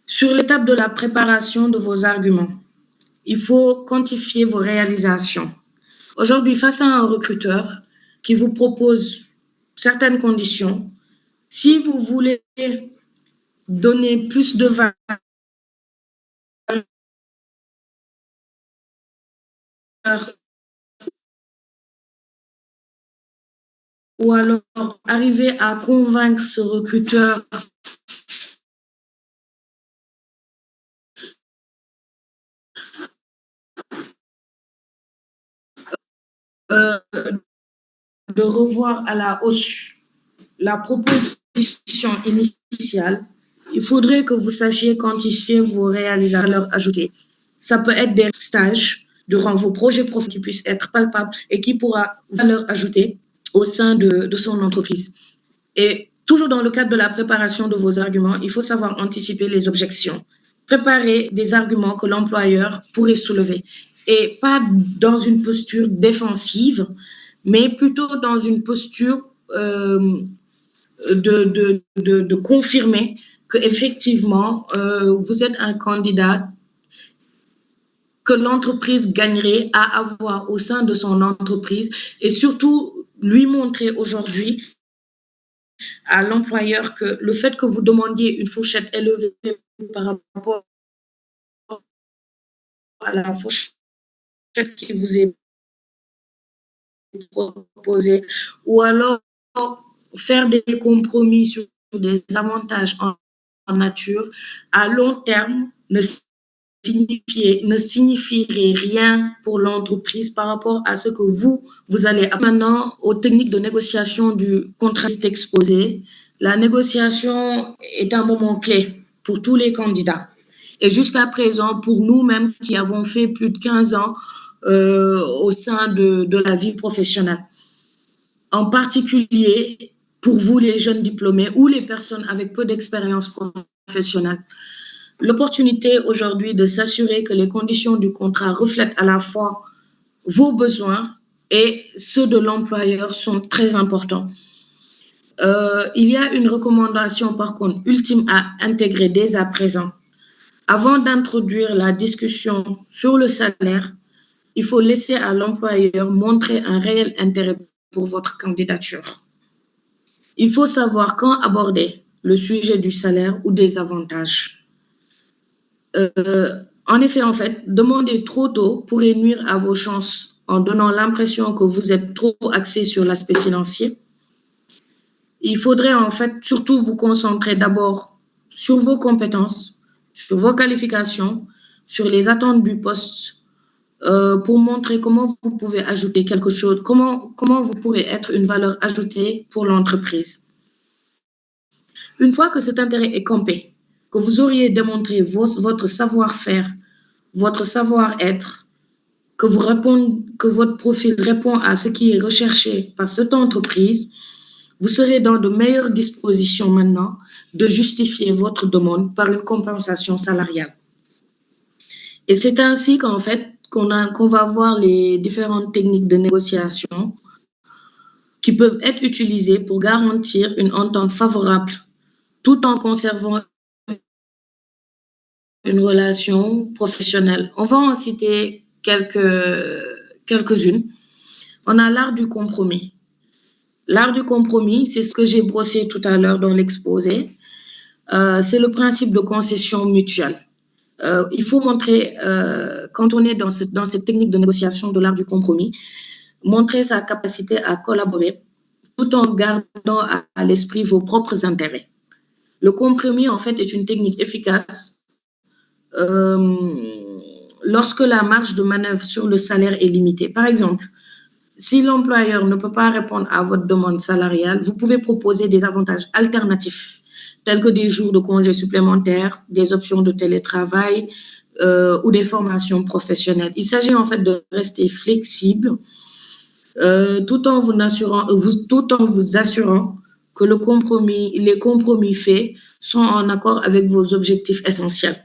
Sur l'étape de la préparation de vos arguments, il faut quantifier vos réalisations. Aujourd'hui, face à un recruteur qui vous propose certaines conditions, si vous voulez donner plus de valeur ou alors arriver à convaincre ce recruteur de revoir à la hausse la proposition initiale, il faudrait que vous sachiez quantifier vos réalisations, valeur ajoutée. Ça peut être des stages durant vos projets professionnels qui puissent être palpables et qui pourra valeur ajoutée au sein de son entreprise. Et toujours dans le cadre de la préparation de vos arguments, il faut savoir anticiper les objections. Préparer des arguments que l'employeur pourrait soulever et pas dans une posture défensive, mais plutôt dans une posture de confirmer qu'effectivement, vous êtes un candidat que l'entreprise gagnerait à avoir au sein de son entreprise et surtout lui montrer aujourd'hui à l'employeur que le fait que vous demandiez une fourchette élevée par rapport à la fourchette qui vous est proposée ou alors faire des compromis sur des avantages en nature, à long terme, ne signifierait rien pour l'entreprise par rapport à ce que vous allez. Maintenant, aux techniques de négociation du contrat exposé, la négociation est un moment clé pour tous les candidats. Et jusqu'à présent, pour nous-mêmes qui avons fait plus de 15 ans au sein de la vie professionnelle. en particulier pour vous, les jeunes diplômés ou les personnes avec peu d'expérience professionnelle. L'opportunité aujourd'hui de s'assurer que les conditions du contrat reflètent à la fois vos besoins et ceux de l'employeur sont très importants. Il y a une recommandation, par contre, ultime à intégrer dès à présent. Avant d'introduire la discussion sur le salaire, il faut laisser à l'employeur montrer un réel intérêt pour votre candidature. Il faut savoir quand aborder le sujet du salaire ou des avantages. En effet, demander trop tôt pourrait nuire à vos chances en donnant l'impression que vous êtes trop axé sur l'aspect financier. Il faudrait surtout vous concentrer d'abord sur vos compétences, sur vos qualifications, sur les attentes du poste pour montrer comment vous pouvez ajouter quelque chose, comment vous pourrez être une valeur ajoutée pour l'entreprise. Une fois que cet intérêt est campé, que vous auriez démontré votre savoir-faire, votre savoir-être, que votre profil répond à ce qui est recherché par cette entreprise, vous serez dans de meilleures dispositions maintenant de justifier votre demande par une compensation salariale. Et c'est ainsi qu'on va voir les différentes techniques de négociation qui peuvent être utilisées pour garantir une entente favorable tout en conservant une relation professionnelle. On va en citer quelques-unes. On a l'art du compromis. L'art du compromis, c'est ce que j'ai brossé tout à l'heure dans l'exposé. C'est le principe de concession mutuelle. Il faut montrer, quand on est dans cette technique de négociation de l'art du compromis, montrer sa capacité à collaborer tout en gardant à l'esprit vos propres intérêts. Le compromis, est une technique efficace lorsque la marge de manœuvre sur le salaire est limitée. Par exemple, si l'employeur ne peut pas répondre à votre demande salariale, vous pouvez proposer des avantages alternatifs, tels que des jours de congés supplémentaires, des options de télétravail ou des formations professionnelles. Il s'agit de rester flexible tout en vous assurant que les compromis faits sont en accord avec vos objectifs essentiels.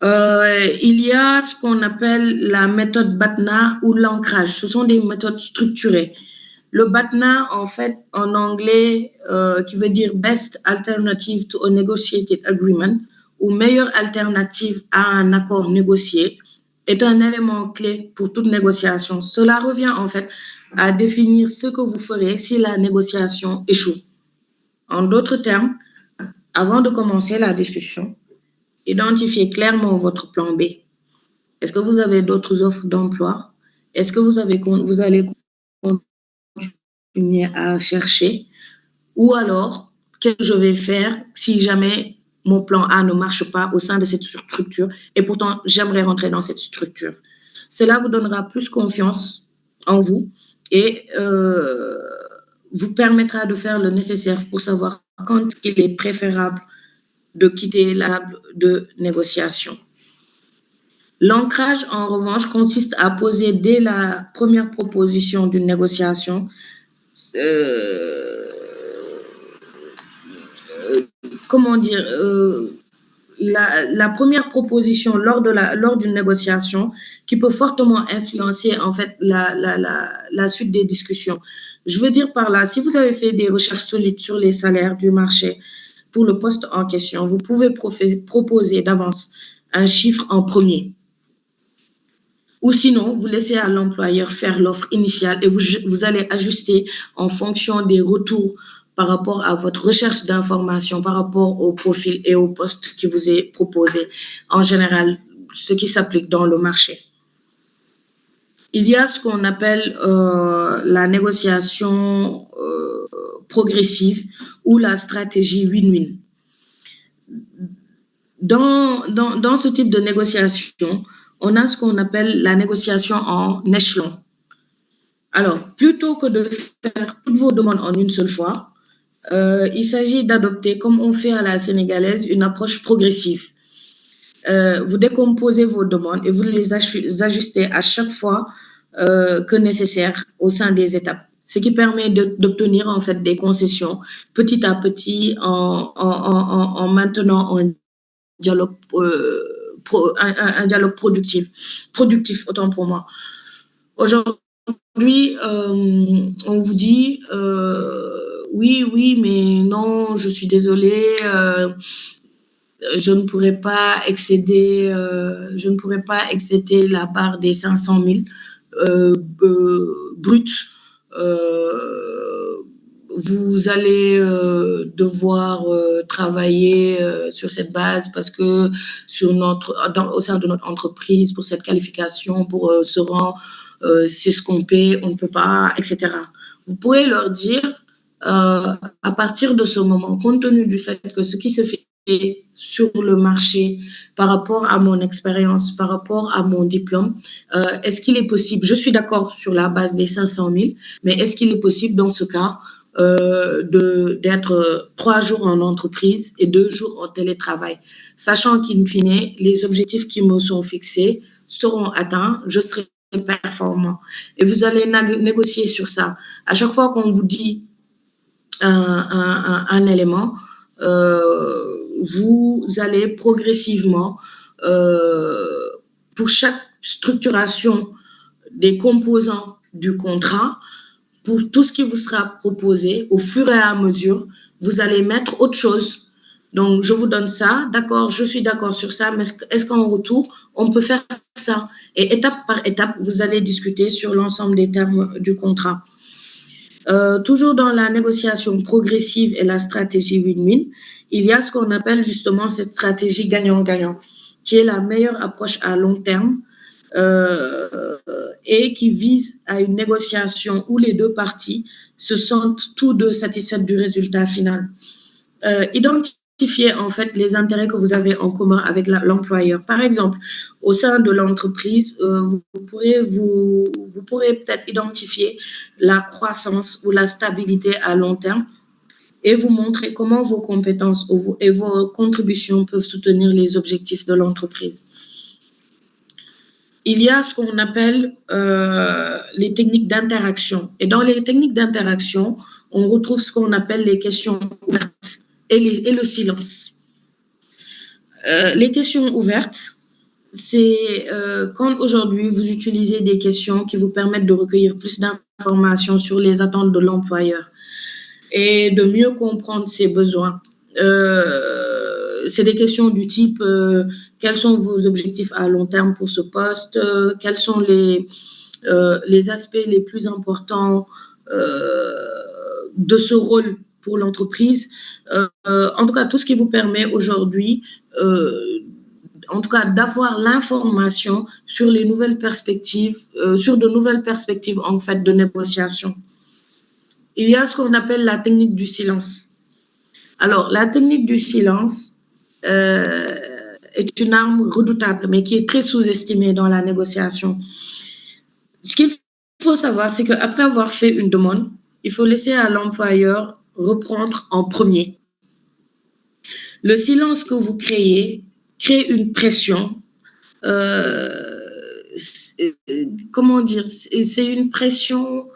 Il y a ce qu'on appelle la méthode BATNA ou l'ancrage. Ce sont des méthodes structurées. Le BATNA, en anglais, qui veut dire Best Alternative to a Negotiated Agreement, ou meilleure alternative à un accord négocié, est un élément clé pour toute négociation. Cela revient à définir ce que vous ferez si la négociation échoue. En d'autres termes, avant de commencer la discussion, identifiez clairement votre plan B. Est-ce que vous avez d'autres offres d'emploi? Est-ce que vous allez continuer à chercher? Ou alors, qu'est-ce que je vais faire si jamais mon plan A ne marche pas au sein de cette structure et pourtant j'aimerais rentrer dans cette structure? Cela vous donnera plus confiance en vous et vous permettra de faire le nécessaire pour savoir quand il est préférable de quitter la table de négociation. L'ancrage, en revanche, consiste à poser dès la première proposition d'une négociation la première proposition lors d'une négociation qui peut fortement influencer la suite des discussions. Je veux dire par là, si vous avez fait des recherches solides sur les salaires du marché pour le poste en question, vous pouvez proposer d'avance un chiffre en premier. Ou sinon, vous laissez à l'employeur faire l'offre initiale et vous allez ajuster en fonction des retours par rapport à votre recherche d'informations, par rapport au profil et au poste qui vous est proposé. En général, ce qui s'applique dans le marché. Il y a ce qu'on appelle la négociation progressive ou la stratégie win-win. Dans ce type de négociation, on a ce qu'on appelle la négociation en échelon. Alors, plutôt que de faire toutes vos demandes en une seule fois, il s'agit d'adopter, comme on fait à la sénégalaise, une approche progressive. Vous décomposez vos demandes et vous les ajustez à chaque fois que nécessaire au sein des étapes, ce qui permet d'obtenir en fait des concessions petit à petit en maintenant un dialogue, un dialogue productif autant pour moi. Aujourd'hui, on vous dit oui, mais non, je suis désolée, je ne pourrais pas excéder la barre des 500 000 bruts. Vous allez devoir travailler sur cette base parce que au sein de notre entreprise, pour cette qualification, pour ce rang, c'est ce qu'on paie, on ne peut pas, etc. Vous pouvez leur dire, à partir de ce moment, compte tenu du fait que ce qui se fait sur le marché par rapport à mon expérience, par rapport à mon diplôme, est-ce qu'il est possible, je suis d'accord sur la base des 500 000, mais est-ce qu'il est possible dans ce cas d'être 3 jours en entreprise et 2 jours en télétravail, sachant qu'in fine, les objectifs qui me sont fixés seront atteints, je serai performant. Et vous allez négocier sur ça. À chaque fois qu'on vous dit un élément, vous allez progressivement, pour chaque structuration des composants du contrat, pour tout ce qui vous sera proposé, au fur et à mesure, vous allez mettre autre chose. Donc, je vous donne ça, d'accord, je suis d'accord sur ça, mais est-ce qu'en retour, on peut faire ça? Et étape par étape, vous allez discuter sur l'ensemble des termes du contrat. Toujours dans la négociation progressive et la stratégie win-win, il y a ce qu'on appelle justement cette stratégie gagnant-gagnant, qui est la meilleure approche à long terme et qui vise à une négociation où les deux parties se sentent tous deux satisfaites du résultat final. Identifier en fait les intérêts que vous avez en commun avec l'employeur. Par exemple, au sein de l'entreprise, vous pourrez peut-être identifier la croissance ou la stabilité à long terme et vous montrer comment vos compétences et vos contributions peuvent soutenir les objectifs de l'entreprise. Il y a ce qu'on appelle les techniques d'interaction. Et dans les techniques d'interaction, on retrouve ce qu'on appelle les questions ouvertes et le silence. Les questions ouvertes, c'est quand aujourd'hui vous utilisez des questions qui vous permettent de recueillir plus d'informations sur les attentes de l'employeur et de mieux comprendre ses besoins. C'est des questions du type quels sont vos objectifs à long terme pour ce poste, quels sont les aspects les plus importants de ce rôle pour l'entreprise. En tout cas, tout ce qui vous permet aujourd'hui, en tout cas, d'avoir l'information sur les nouvelles perspectives, sur de nouvelles perspectives en fait de négociation. Il y a ce qu'on appelle la technique du silence. Alors, la technique du silence est une arme redoutable, mais qui est très sous-estimée dans la négociation. Ce qu'il faut savoir, c'est qu'après avoir fait une demande, il faut laisser à l'employeur reprendre en premier. Le silence que vous créez crée une pression. Comment dire? C'est une pression,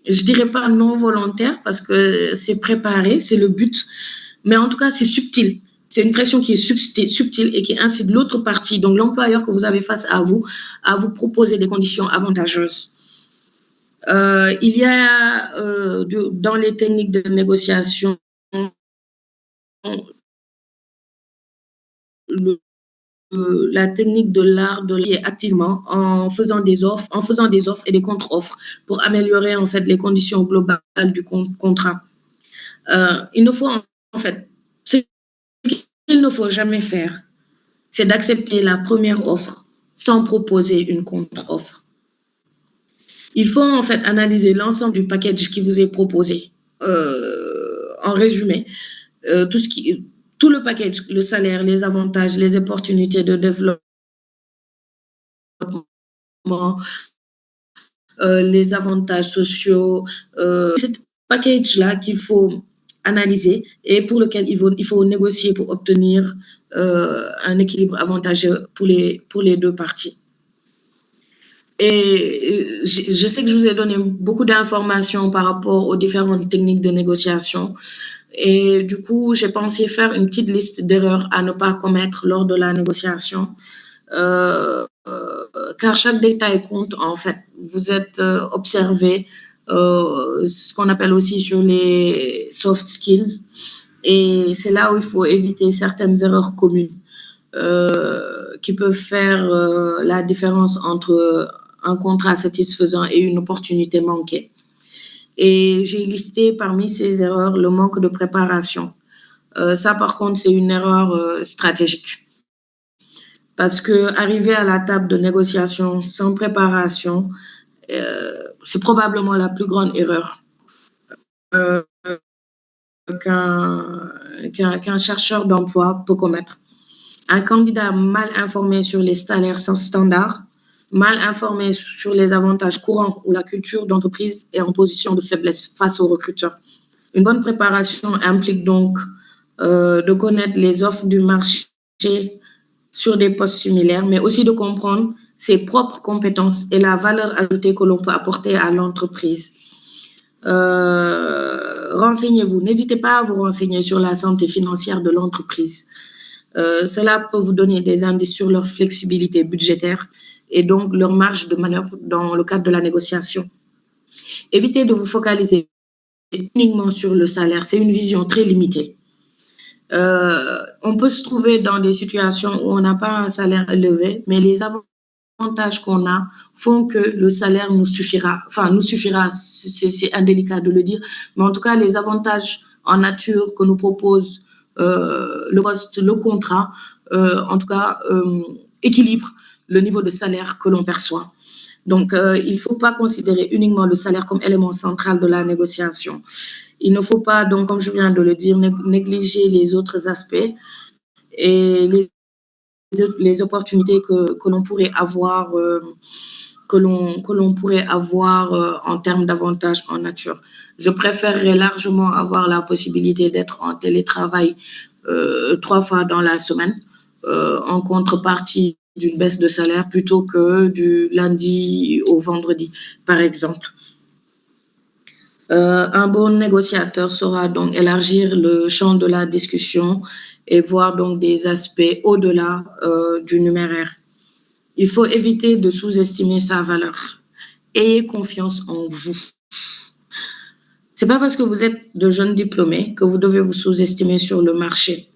je dirais pas non volontaire parce que c'est préparé, c'est le but, mais en tout cas, c'est subtil. C'est une pression qui est subtile et qui incite l'autre partie, donc l'employeur que vous avez face à vous proposer des conditions avantageuses. Il y a dans les techniques de négociation la technique de l'art de lier activement en faisant des offres et des contre-offres pour améliorer en fait les conditions globales du contrat. Il ne faut en fait, ce qu'il ne faut jamais faire, c'est d'accepter la première offre sans proposer une contre-offre. Il faut en fait analyser l'ensemble du package qui vous est proposé. En résumé, tout le package, le salaire, les avantages, les opportunités de développement, les avantages sociaux, c'est ce package-là qu'il faut analyser et pour lequel il faut négocier pour obtenir un équilibre avantageux pour les deux parties. Et je sais que je vous ai donné beaucoup d'informations par rapport aux différentes techniques de négociation. Et du coup, j'ai pensé faire une petite liste d'erreurs à ne pas commettre lors de la négociation. Car chaque détail compte, en fait. Vous êtes observé, ce qu'on appelle aussi sur les soft skills. Et c'est là où il faut éviter certaines erreurs communes qui peuvent faire la différence entre un contrat satisfaisant et une opportunité manquée. Et j'ai listé parmi ces erreurs le manque de préparation. Ça, par contre, c'est une erreur stratégique. Parce que arriver à la table de négociation sans préparation, c'est probablement la plus grande erreur qu'un chercheur d'emploi peut commettre. Un candidat mal informé sur les salaires standards, mal informé sur les avantages courants ou la culture d'entreprise est en position de faiblesse face aux recruteurs. Une bonne préparation implique donc de connaître les offres du marché sur des postes similaires, mais aussi de comprendre ses propres compétences et la valeur ajoutée que l'on peut apporter à l'entreprise. Renseignez-vous. N'hésitez pas à vous renseigner sur la santé financière de l'entreprise. Cela peut vous donner des indices sur leur flexibilité budgétaire et donc leur marge de manœuvre dans le cadre de la négociation. Évitez de vous focaliser uniquement sur le salaire. C'est une vision très limitée. On peut se trouver dans des situations où on n'a pas un salaire élevé, mais les avantages qu'on a font que le salaire nous suffira. Enfin, nous suffira, c'est indélicat de le dire, mais en tout cas, les avantages en nature que nous propose le poste, le contrat, en tout cas, équilibre le niveau de salaire que l'on perçoit. Donc, il ne faut pas considérer uniquement le salaire comme élément central de la négociation. Il ne faut pas, donc, comme je viens de le dire, négliger les autres aspects et les opportunités que l'on pourrait avoir, que l'on pourrait avoir en termes d'avantages en nature. Je préférerais largement avoir la possibilité d'être en télétravail 3 fois dans la semaine en contrepartie d'une baisse de salaire plutôt que du lundi au vendredi, par exemple. Un bon négociateur saura donc élargir le champ de la discussion et voir donc des aspects au-delà du numéraire. Il faut éviter de sous-estimer sa valeur. Ayez confiance en vous. C'est pas parce que vous êtes de jeunes diplômés que vous devez vous sous-estimer sur le marché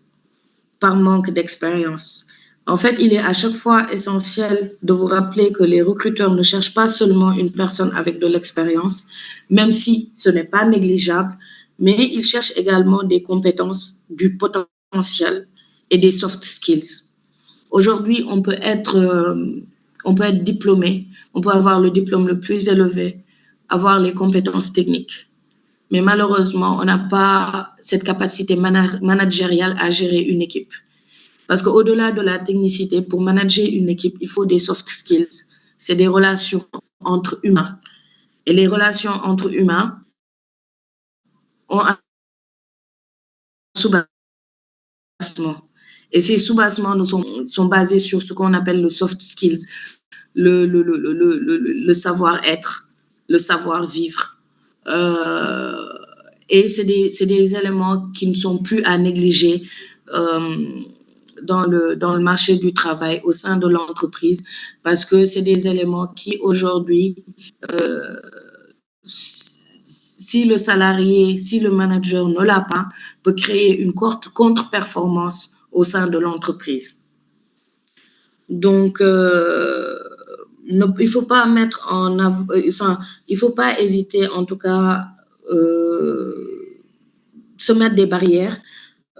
par manque d'expérience. En fait, il est à chaque fois essentiel de vous rappeler que les recruteurs ne cherchent pas seulement une personne avec de l'expérience, même si ce n'est pas négligeable, mais ils cherchent également des compétences, du potentiel et des soft skills. Aujourd'hui, on peut être diplômé, on peut avoir le diplôme le plus élevé, avoir les compétences techniques. Mais malheureusement, on n'a pas cette capacité managériale à gérer une équipe. Parce qu'au-delà de la technicité, pour manager une équipe, il faut des soft skills. C'est des relations entre humains. Et les relations entre humains ont un sous-bassement. Et ces sous-bassements sont basés sur ce qu'on appelle le soft skills, le savoir-être, le savoir-vivre. Et c'est des éléments qui ne sont plus à négliger dans le marché du travail au sein de l'entreprise, parce que c'est des éléments qui aujourd'hui, si le salarié, si le manager ne l'a pas, peut créer une contre-performance au sein de l'entreprise. Donc, il faut pas mettre il faut pas hésiter, en tout cas, se mettre des barrières.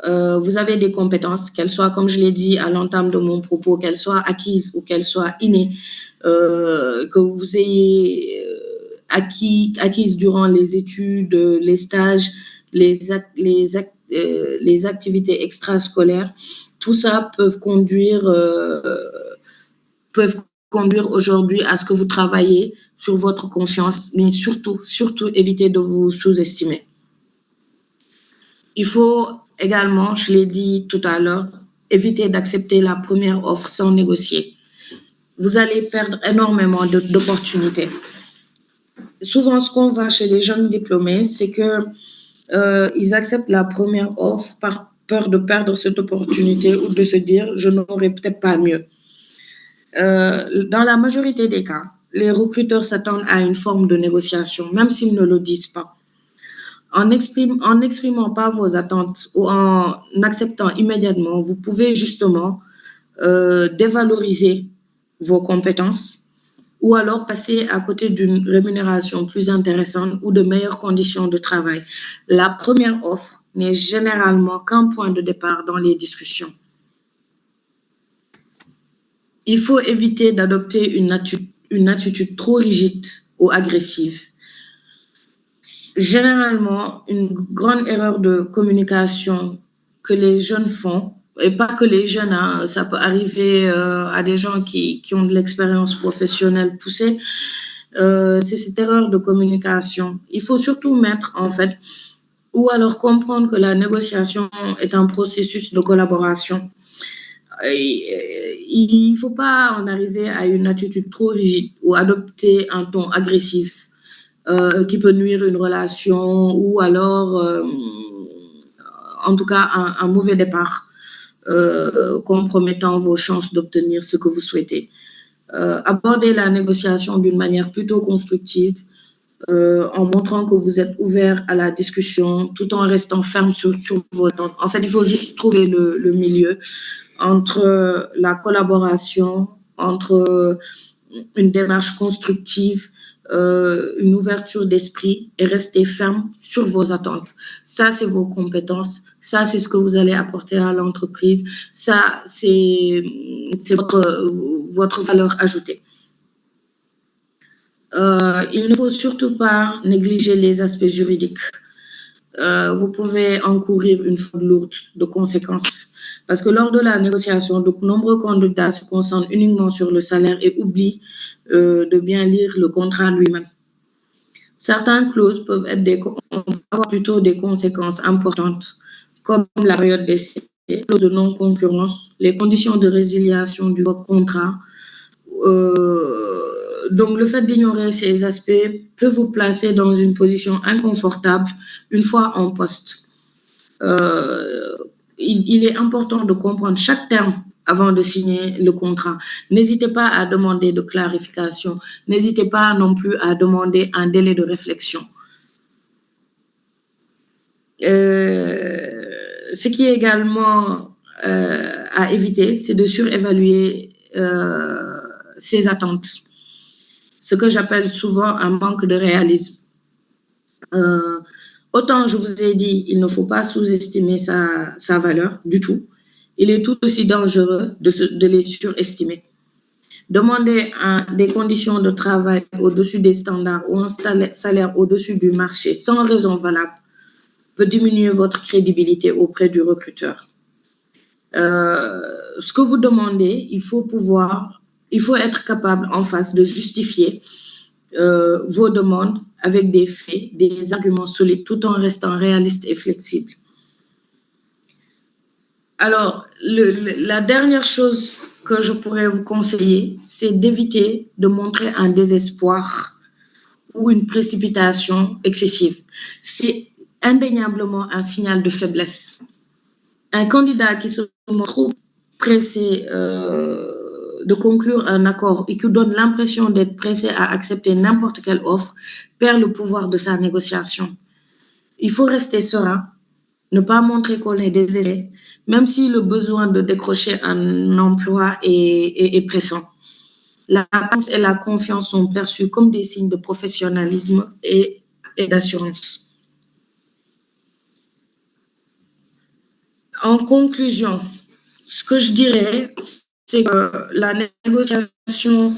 Vous avez des compétences, qu'elles soient, comme je l'ai dit à l'entame de mon propos, qu'elles soient acquises ou qu'elles soient innées, que vous ayez acquises durant les études, les stages, les activités extrascolaires. Tout ça peuvent conduire aujourd'hui à ce que vous travaillez sur votre confiance, mais surtout éviter de vous sous-estimer. Il faut également, je l'ai dit tout à l'heure, éviter d'accepter la première offre sans négocier. vous allez perdre énormément d'opportunités. Souvent, ce qu'on voit chez les jeunes diplômés, c'est que ils acceptent la première offre par peur de perdre cette opportunité ou de se dire « je n'aurai peut-être pas mieux ». Dans la majorité des cas, les recruteurs s'attendent à une forme de négociation, même s'ils ne le disent pas. En n'exprimant pas vos attentes ou en acceptant immédiatement, vous pouvez justement dévaloriser vos compétences ou alors passer à côté d'une rémunération plus intéressante ou de meilleures conditions de travail. La première offre n'est généralement qu'un point de départ dans les discussions. Il faut éviter d'adopter une attitude trop rigide ou agressive. Généralement, une grande erreur de communication que les jeunes font, et pas que les jeunes, hein, ça peut arriver à des gens qui ont de l'expérience professionnelle poussée, c'est cette erreur de communication. Il faut surtout mettre, en fait, ou alors comprendre que la négociation est un processus de collaboration. Il ne faut pas en arriver à une attitude trop rigide ou adopter un ton agressif qui peut nuire une relation ou alors, en tout cas, un mauvais départ compromettant vos chances d'obtenir ce que vous souhaitez. Abordez la négociation d'une manière plutôt constructive en montrant que vous êtes ouvert à la discussion tout en restant ferme sur vos attentes. En fait, il faut juste trouver le milieu entre la collaboration, entre une démarche constructive, une ouverture d'esprit et rester ferme sur vos attentes. Ça, c'est vos compétences. Ça, c'est ce que vous allez apporter à l'entreprise. Ça, c'est votre valeur ajoutée. Il ne faut surtout pas négliger les aspects juridiques. Vous pouvez encourir une faute lourde de conséquences. Parce que lors de la négociation, de nombreux candidats se concentrent uniquement sur le salaire et oublient de bien lire le contrat lui-même. Certaines clauses peuvent avoir plutôt des conséquences importantes, comme la période d'essai, les clauses de non-concurrence, les conditions de résiliation du contrat. Donc, le fait d'ignorer ces aspects peut vous placer dans une position inconfortable une fois en poste. Il est important de comprendre chaque terme avant de signer le contrat. N'hésitez pas à demander de clarification. N'hésitez pas non plus à demander un délai de réflexion. Ce qui est également à éviter, c'est de surévaluer ses attentes. Ce que j'appelle souvent un manque de réalisme. Autant je vous ai dit, il ne faut pas sous-estimer sa valeur du tout. Il est tout aussi dangereux de les surestimer. Demander des conditions de travail au-dessus des standards ou un salaire au-dessus du marché sans raison valable peut diminuer votre crédibilité auprès du recruteur. Ce que vous demandez, il faut être capable en face de justifier vos demandes avec des faits, des arguments solides, tout en restant réaliste et flexible. Alors, la dernière chose que je pourrais vous conseiller, c'est d'éviter de montrer un désespoir ou une précipitation excessive. C'est indéniablement un signal de faiblesse. Un candidat qui se montre trop pressé de conclure un accord et qui donne l'impression d'être pressé à accepter n'importe quelle offre perd le pouvoir de sa négociation. Il faut rester serein, ne pas montrer qu'on est désespéré, même si le besoin de décrocher un emploi est pressant. La patience et la confiance sont perçus comme des signes de professionnalisme et d'assurance. En conclusion, ce que je dirais, c'est que la négociation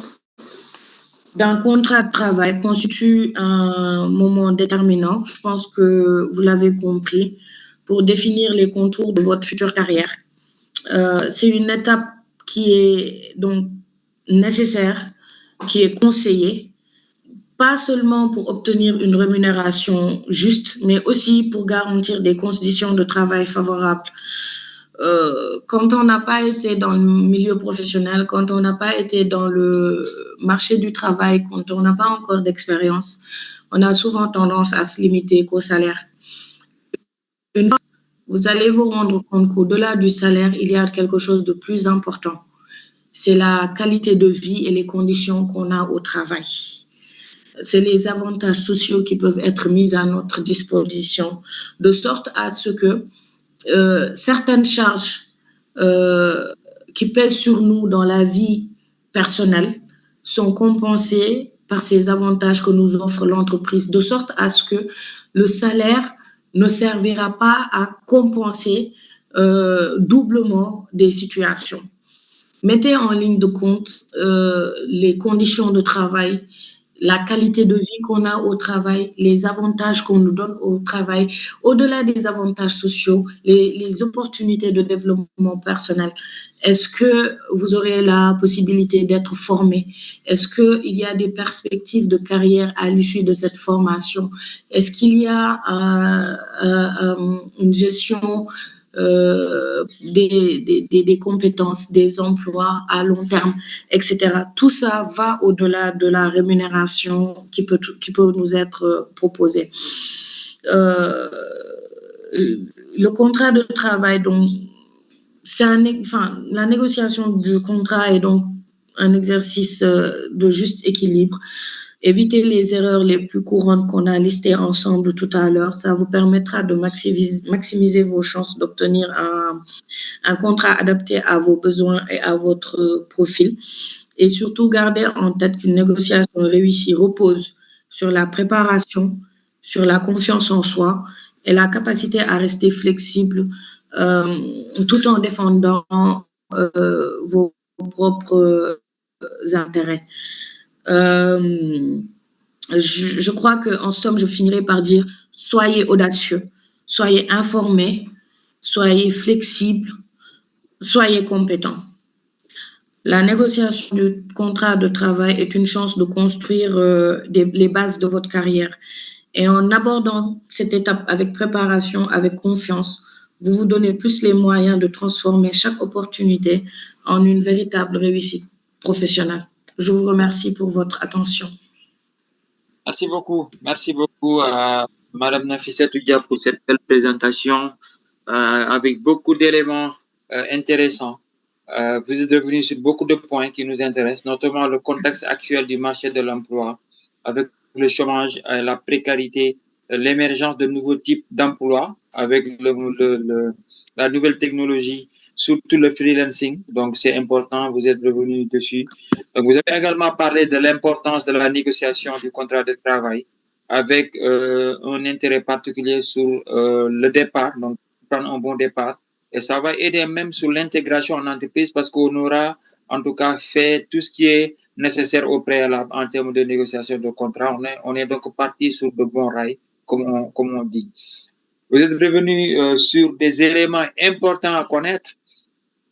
d'un contrat de travail constitue un moment déterminant, je pense que vous l'avez compris, pour définir les contours de votre future carrière. C'est une étape qui est donc nécessaire, qui est conseillée, pas seulement pour obtenir une rémunération juste, mais aussi pour garantir des conditions de travail favorables quand on n'a pas été dans le milieu professionnel, quand on n'a pas été dans le marché du travail, quand on n'a pas encore d'expérience, on a souvent tendance à se limiter qu'au salaire. Une fois, vous allez vous rendre compte qu'au-delà du salaire, il y a quelque chose de plus important. C'est la qualité de vie et les conditions qu'on a au travail. C'est les avantages sociaux qui peuvent être mis à notre disposition, de sorte à ce que certaines charges qui pèsent sur nous dans la vie personnelle sont compensées par ces avantages que nous offre l'entreprise, de sorte à ce que le salaire ne servira pas à compenser doublement des situations. Mettez en ligne de compte les conditions de travail, la qualité de vie qu'on a au travail, les avantages qu'on nous donne au travail, au-delà des avantages sociaux, les opportunités de développement personnel. Est-ce que vous aurez la possibilité d'être formé? Est-ce qu'il y a des perspectives de carrière à l'issue de cette formation? Est-ce qu'il y a une gestion des compétences, des emplois à long terme, etc. Tout ça va au-delà de la rémunération qui peut nous être proposée. Le contrat de travail, donc, la négociation du contrat est donc un exercice de juste équilibre. Évitez les erreurs les plus courantes qu'on a listées ensemble tout à l'heure. Ça vous permettra de maximiser vos chances d'obtenir un contrat adapté à vos besoins et à votre profil. Et surtout, gardez en tête qu'une négociation réussie repose sur la préparation, sur la confiance en soi et la capacité à rester flexible tout en défendant vos propres intérêts. Je crois qu'en somme, je finirai par dire soyez audacieux, soyez informés, soyez flexibles, soyez compétents. La négociation du contrat de travail est une chance de construire les bases de votre carrière. Et en abordant cette étape avec préparation, avec confiance, vous vous donnez plus les moyens de transformer chaque opportunité en une véritable réussite professionnelle. Je vous remercie pour votre attention. Merci beaucoup. Merci beaucoup à Madame Nafissatou Dia pour cette belle présentation avec beaucoup d'éléments intéressants. Vous êtes revenu sur beaucoup de points qui nous intéressent, notamment le contexte actuel du marché de l'emploi, avec le chômage, la précarité, l'émergence de nouveaux types d'emplois, avec la nouvelle technologie, surtout le freelancing. Donc, c'est important, vous êtes revenu dessus. Donc, vous avez également parlé de l'importance de la négociation du contrat de travail, avec un intérêt particulier sur le départ, donc prendre un bon départ. Et ça va aider même sur l'intégration en entreprise parce qu'on aura en tout cas fait tout ce qui est nécessaire au préalable en termes de négociation de contrat. On est donc parti sur de bons rails, comme on dit. Vous êtes revenu sur des éléments importants à connaître.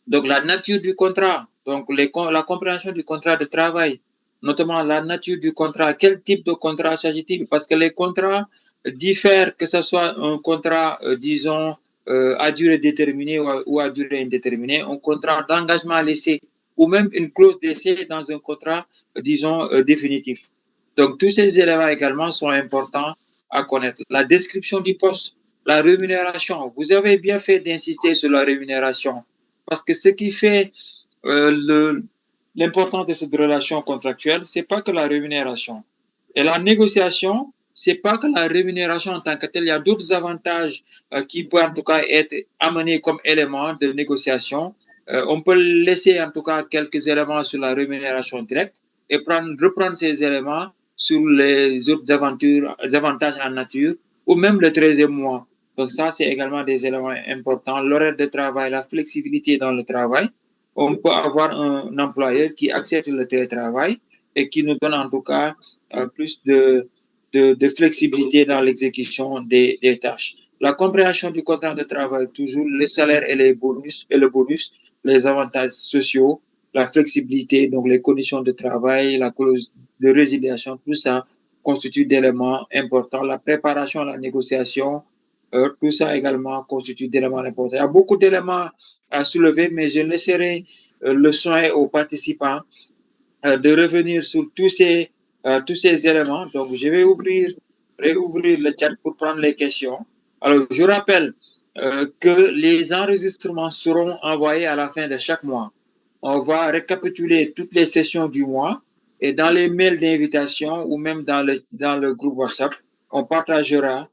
Donc, la nature du contrat, donc la compréhension du contrat de travail, notamment la nature du contrat. Quel type de contrat s'agit-il? Parce que les contrats diffèrent, que ce soit un contrat, disons, à durée déterminée ou à durée indéterminée, un contrat d'engagement à l'essai ou même une clause d'essai dans un contrat, disons, définitif. Donc, tous ces éléments également sont importants à connaître. La description du poste, la rémunération. Vous avez bien fait d'insister sur la rémunération parce que ce qui fait l'importance de cette relation contractuelle, c'est pas que la rémunération. Et la négociation, c'est pas que la rémunération en tant que telle. Il y a d'autres avantages qui peuvent en tout cas être amenés comme éléments de négociation. On peut laisser en tout cas quelques éléments sur la rémunération directe et reprendre ces éléments sur les autres avantages en nature ou même le 13e mois. Donc ça, c'est également des éléments importants. L'horaire de travail, la flexibilité dans le travail. On peut avoir un employeur qui accepte le télétravail et qui nous donne en tout cas plus de flexibilité dans l'exécution des tâches. La compréhension du contrat de travail, toujours les salaires et le bonus, les avantages sociaux, la flexibilité, donc les conditions de travail, la clause de résiliation, tout ça constitue d'éléments importants. La préparation à la négociation, tout ça également constitue d'éléments importants. Il y a beaucoup d'éléments à soulever, mais je laisserai le soin aux participants de revenir sur tous ces éléments. Donc, je vais réouvrir le chat pour prendre les questions. Alors, je rappelle que les enregistrements seront envoyés à la fin de chaque mois. On va récapituler toutes les sessions du mois et dans les mails d'invitation ou même dans le groupe WhatsApp, on partagera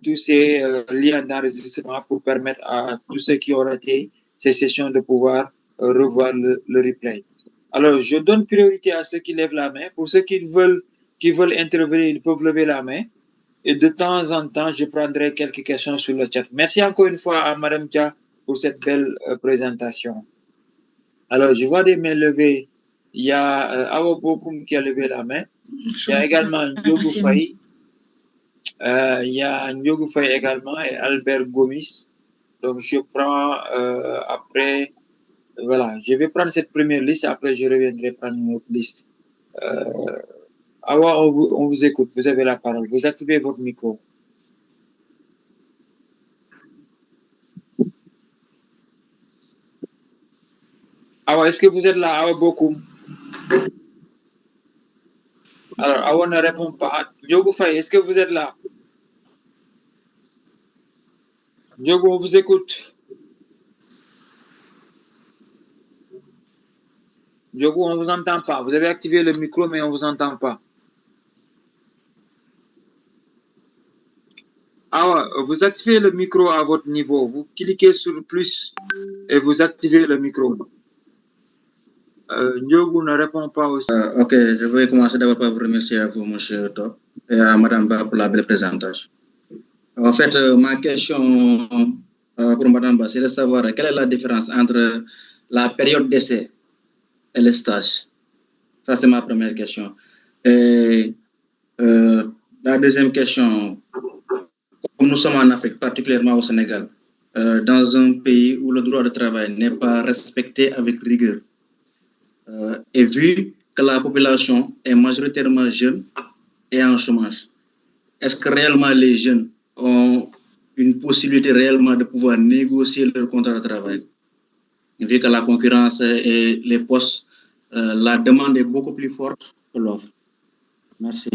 tous ces liens d'enregistrement pour permettre à tous ceux qui ont raté ces sessions de pouvoir revoir le replay. Alors, je donne priorité à ceux qui lèvent la main. Pour ceux qui veulent intervenir, ils peuvent lever la main. Et de temps en temps, je prendrai quelques questions sur le chat. Merci encore une fois à Mme Dia pour cette belle présentation. Alors, je vois des mains levées. Il y a Awa Bokoum qui a levé la main. Il y a également Ndiogu Faye. Il y a Ndiogu Faye également et Albert Gomis. Donc, je prends après... Voilà, je vais prendre cette première liste, après je reviendrai prendre une autre liste. Awa, on vous écoute, vous avez la parole. Vous activez votre micro. Awa, est-ce que vous êtes là, Awa Bokoum? Alors, Awa ne répond pas. Ndiogu Faye, est-ce que vous êtes là? Ndiogu, on vous écoute. Ndiogu, on ne vous entend pas. Vous avez activé le micro, mais on ne vous entend pas. Awa, vous activez le micro à votre niveau. Vous cliquez sur plus et vous activez le micro. Ndiogu ne répond pas aussi. Ok, je vais commencer d'abord par vous remercier à vous, M. Top, et à Mme Ba pour la belle présentation. En fait, ma question pour Mme Ba, c'est de savoir quelle est la différence entre la période d'essai et le stage. Ça, c'est ma première question. Et la deuxième question, comme nous sommes en Afrique, particulièrement au Sénégal, dans un pays où le droit de travail n'est pas respecté avec rigueur, et vu que la population est majoritairement jeune et en chômage, est-ce que réellement les jeunes ont une possibilité réellement de pouvoir négocier leur contrat de travail? Vu que la concurrence et les postes, la demande est beaucoup plus forte que l'offre. Merci.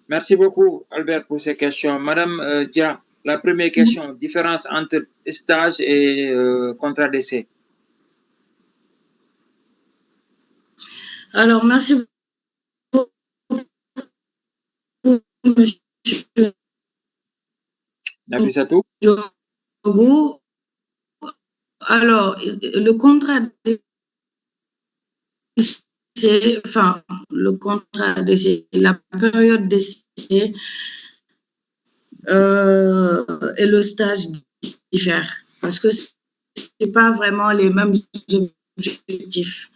Merci beaucoup, Albert, pour ces questions. Madame Dia, la première question, différence entre stage et contrat d'essai. Alors, merci beaucoup, monsieur Nafissatou. Alors, le contrat d'essai, enfin, le contrat d'essai, la période d'essai et le stage diffèrent parce que ce n'est pas vraiment les mêmes objectifs.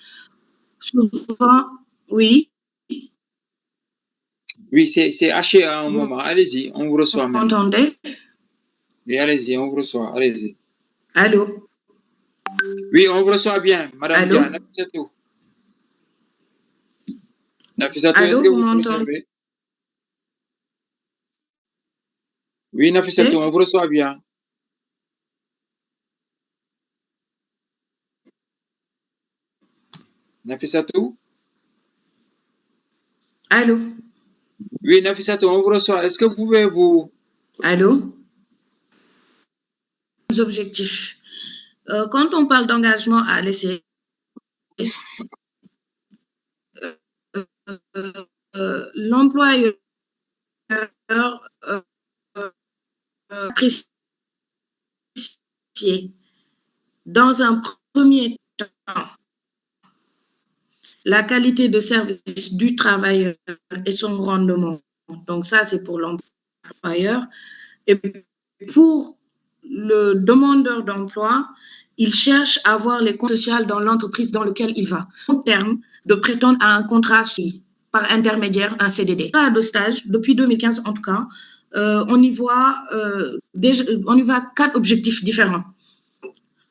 Souvent, oui. Oui, c'est haché à un moment. Allez-y, on vous reçoit. Vous m'entendez? Oui, allez-y, on vous reçoit. Allez-y. Allô? Oui, on vous reçoit bien, Madame Dia. Nafissatou. Nafissatou, est-ce que vous m'entendez? Oui, Nafissatou, on vous reçoit bien. Nafissatou? Allô? Oui, Nafissatou, on vous reçoit. Est-ce que vous pouvez vous... Allô? Objectifs. Quand on parle d'engagement à l'essai, l'employeur apprécie dans un premier temps la qualité de service du travailleur et son rendement. Donc ça, c'est pour l'employeur. Et pour le demandeur d'emploi, il cherche à avoir les comptes sociaux dans l'entreprise dans laquelle il va, en termes de prétendre à un contrat par intermédiaire, un CDD. De stage, depuis 2015 en tout cas, on y voit 4 objectifs différents.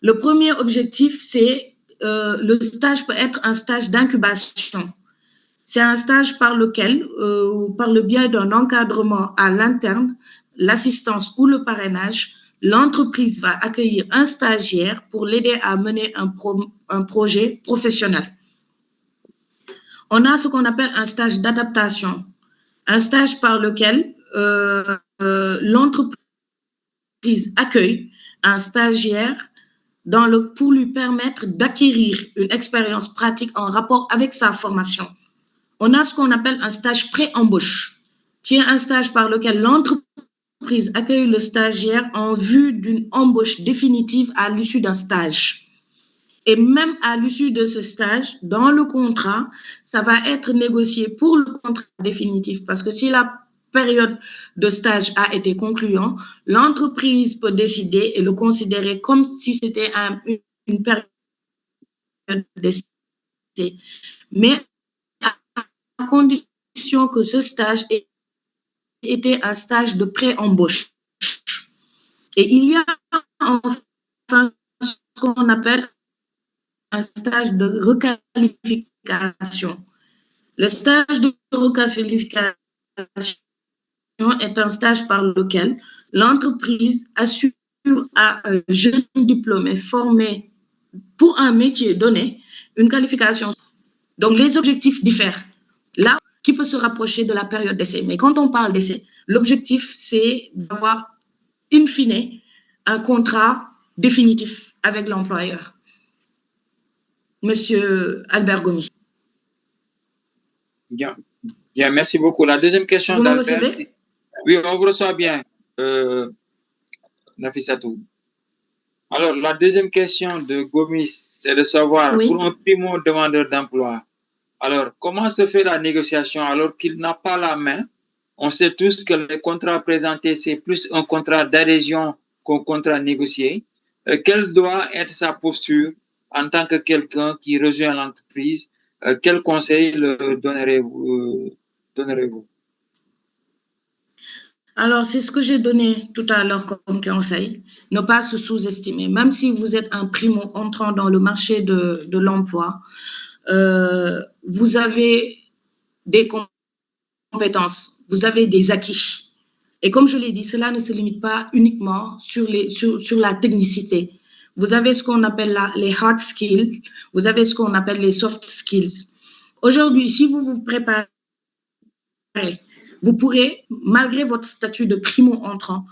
Le premier objectif, c'est le stage peut être un stage d'incubation. C'est un stage par lequel, par le biais d'un encadrement à l'interne, l'assistance ou le parrainage, l'entreprise va accueillir un stagiaire pour l'aider à mener un projet professionnel. On a ce qu'on appelle un stage d'adaptation, un stage par lequel l'entreprise accueille un stagiaire pour lui permettre d'acquérir une expérience pratique en rapport avec sa formation. On a ce qu'on appelle un stage pré-embauche, qui est un stage par lequel l'entreprise accueille le stagiaire en vue d'une embauche définitive à l'issue d'un stage. Et même à l'issue de ce stage, dans le contrat, ça va être négocié pour le contrat définitif, parce que si la période de stage a été concluante, l'entreprise peut décider et le considérer comme si c'était une période d'essai. Mais à condition que ce stage était un stage de pré-embauche. Et il y a enfin ce qu'on appelle un stage de requalification. Le stage de requalification est un stage par lequel l'entreprise assure à un jeune diplômé formé pour un métier donné une qualification. Donc, les objectifs diffèrent. Là, qui peut se rapprocher de la période d'essai. Mais quand on parle d'essai, l'objectif, c'est d'avoir, in fine, un contrat définitif avec l'employeur. Monsieur Albert Gomis. Bien, merci beaucoup. La deuxième question d'Albert. Vous me recevez? Oui, on vous reçoit bien, Nafissatou. Alors, la deuxième question de Gomis, c'est de savoir, pour un primo-demandeur d'emploi, alors, comment se fait la négociation alors qu'il n'a pas la main? On sait tous que les contrats présentés, c'est plus un contrat d'adhésion qu'un contrat négocié. Quelle doit être sa posture en tant que quelqu'un qui rejoint l'entreprise? Quel conseil le donnerez-vous? Alors, c'est ce que j'ai donné tout à l'heure comme conseil. Ne pas se sous-estimer. Même si vous êtes un primo entrant dans le marché de l'emploi, vous avez des compétences, vous avez des acquis. Et comme je l'ai dit, cela ne se limite pas uniquement sur la technicité. Vous avez ce qu'on appelle les hard skills, vous avez ce qu'on appelle les soft skills. Aujourd'hui, si vous vous préparez, vous pourrez, malgré votre statut de primo-entrant,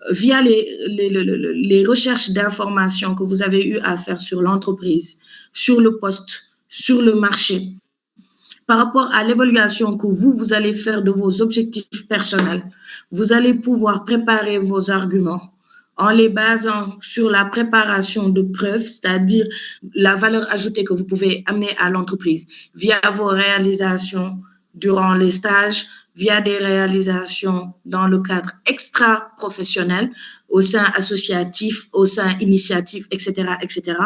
via les recherches d'informations que vous avez eu à faire sur l'entreprise, sur le poste, sur le marché, par rapport à l'évaluation que vous allez faire de vos objectifs personnels, vous allez pouvoir préparer vos arguments en les basant sur la préparation de preuves, c'est-à-dire la valeur ajoutée que vous pouvez amener à l'entreprise via vos réalisations durant les stages, via des réalisations dans le cadre extra-professionnel, au sein associatif, au sein initiatif, etc., etc.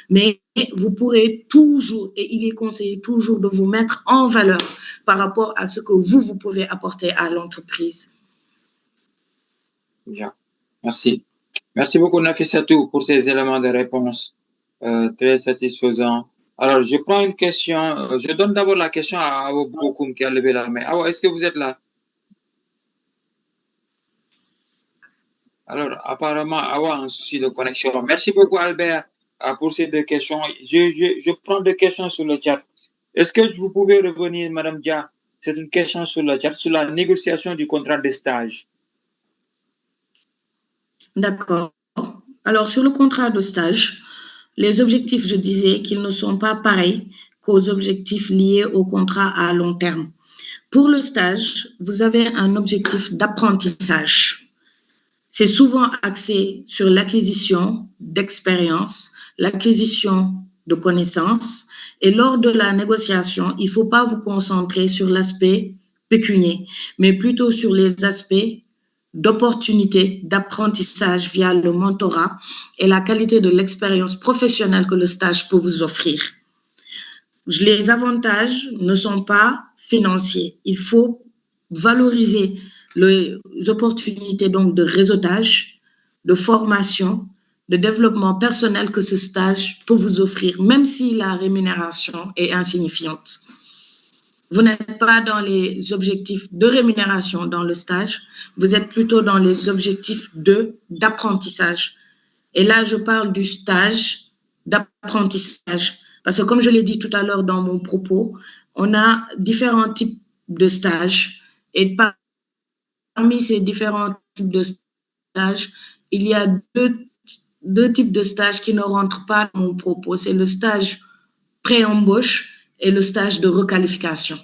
Mais vous pourrez toujours, et il est conseillé toujours de vous mettre en valeur par rapport à ce que vous pouvez apporter à l'entreprise. Bien, merci. Merci beaucoup, Nafissatou, pour ces éléments de réponse très satisfaisants. Alors, je prends une question. Je donne d'abord la question à Awa Bokoum qui a levé la main. Awa, est-ce que vous êtes là? Alors, apparemment, Awa a un souci de connexion. Merci beaucoup, Albert, pour ces deux questions. Je prends deux questions sur le chat. Est-ce que vous pouvez revenir, Madame Dia? C'est une question sur le chat, sur la négociation du contrat de stage. D'accord. Alors, sur le contrat de stage, les objectifs, je disais qu'ils ne sont pas pareils qu'aux objectifs liés au contrat à long terme. Pour le stage, vous avez un objectif d'apprentissage. C'est souvent axé sur l'acquisition d'expérience, l'acquisition de connaissances. Et lors de la négociation, il ne faut pas vous concentrer sur l'aspect pécunier, mais plutôt sur les aspects d'opportunités d'apprentissage via le mentorat et la qualité de l'expérience professionnelle que le stage peut vous offrir. Les avantages ne sont pas financiers. Il faut valoriser les opportunités donc de réseautage, de formation, de développement personnel que ce stage peut vous offrir, même si la rémunération est insignifiante. Vous n'êtes pas dans les objectifs de rémunération dans le stage, vous êtes plutôt dans les objectifs d'apprentissage. Et là, je parle du stage d'apprentissage. Parce que comme je l'ai dit tout à l'heure dans mon propos, on a différents types de stages. Et parmi ces différents types de stages, il y a deux types de stages qui ne rentrent pas dans mon propos. C'est le stage pré-embauche et le stage de requalification.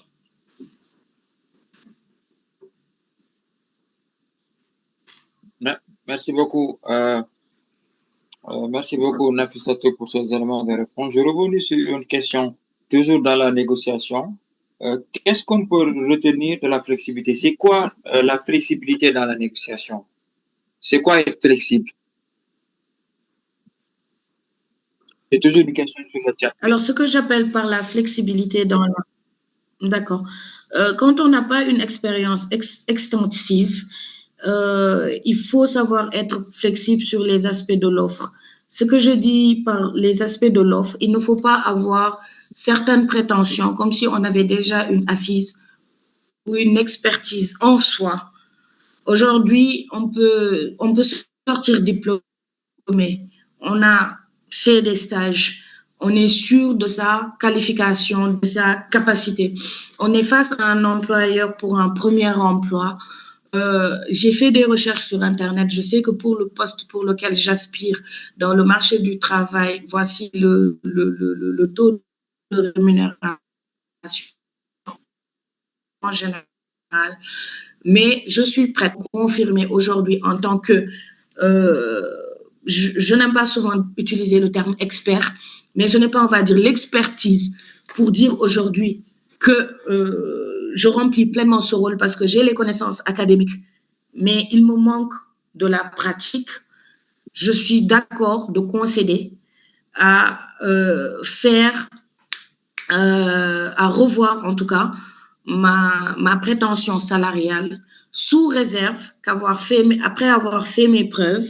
Merci beaucoup. Merci beaucoup, Nafissatou, pour ces éléments de réponse. Je reviens sur une question, toujours dans la négociation. Qu'est-ce qu'on peut retenir de la flexibilité? C'est quoi la flexibilité dans la négociation? C'est quoi être flexible? C'est toujours une question sur le chat. Alors, ce que j'appelle par la flexibilité dans la... D'accord. Quand on n'a pas une expérience extensive, il faut savoir être flexible sur les aspects de l'offre. Ce que je dis par les aspects de l'offre, il ne faut pas avoir certaines prétentions comme si on avait déjà une assise ou une expertise en soi. Aujourd'hui, on peut sortir diplômé. On a fait des stages. On est sûr de sa qualification, de sa capacité. On est face à un employeur pour un premier emploi. J'ai fait des recherches sur Internet. Je sais que pour le poste pour lequel j'aspire dans le marché du travail, voici le taux de rémunération en général. Mais je suis prête à confirmer aujourd'hui en tant que... je n'aime pas souvent utiliser le terme expert, mais je n'ai pas, on va dire, l'expertise pour dire aujourd'hui que je remplis pleinement ce rôle parce que j'ai les connaissances académiques, mais il me manque de la pratique. Je suis d'accord de concéder à à revoir en tout cas ma prétention salariale sous réserve après avoir fait mes preuves,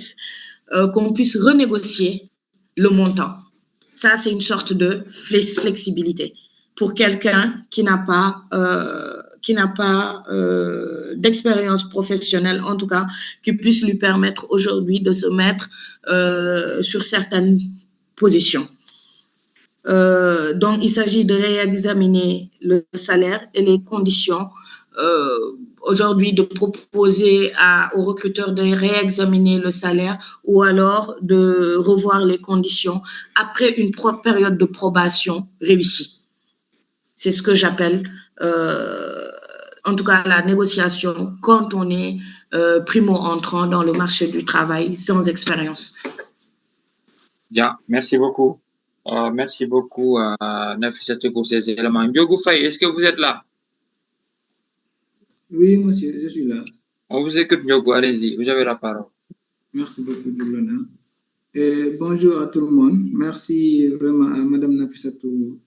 qu'on puisse renégocier le montant. Ça, c'est une sorte de flexibilité pour quelqu'un qui n'a pas d'expérience professionnelle, en tout cas, qui puisse lui permettre aujourd'hui de se mettre sur certaines positions. Donc, il s'agit de réexaminer le salaire et les conditions. Aujourd'hui, de proposer aux recruteurs de réexaminer le salaire ou alors de revoir les conditions après une période de probation réussie. C'est ce que j'appelle, en tout cas, la négociation quand on est primo-entrant dans le marché du travail sans expérience. Bien, merci beaucoup. Merci beaucoup, Nafissatou, pour ces éléments. Ndiogou Faye, est-ce que vous êtes là? Oui, monsieur, je suis là. On vous écoute, Ndiogou, allez-y, vous avez la parole. Merci beaucoup pour l'honneur. Bonjour à tout le monde. Merci vraiment à Madame Nafissatou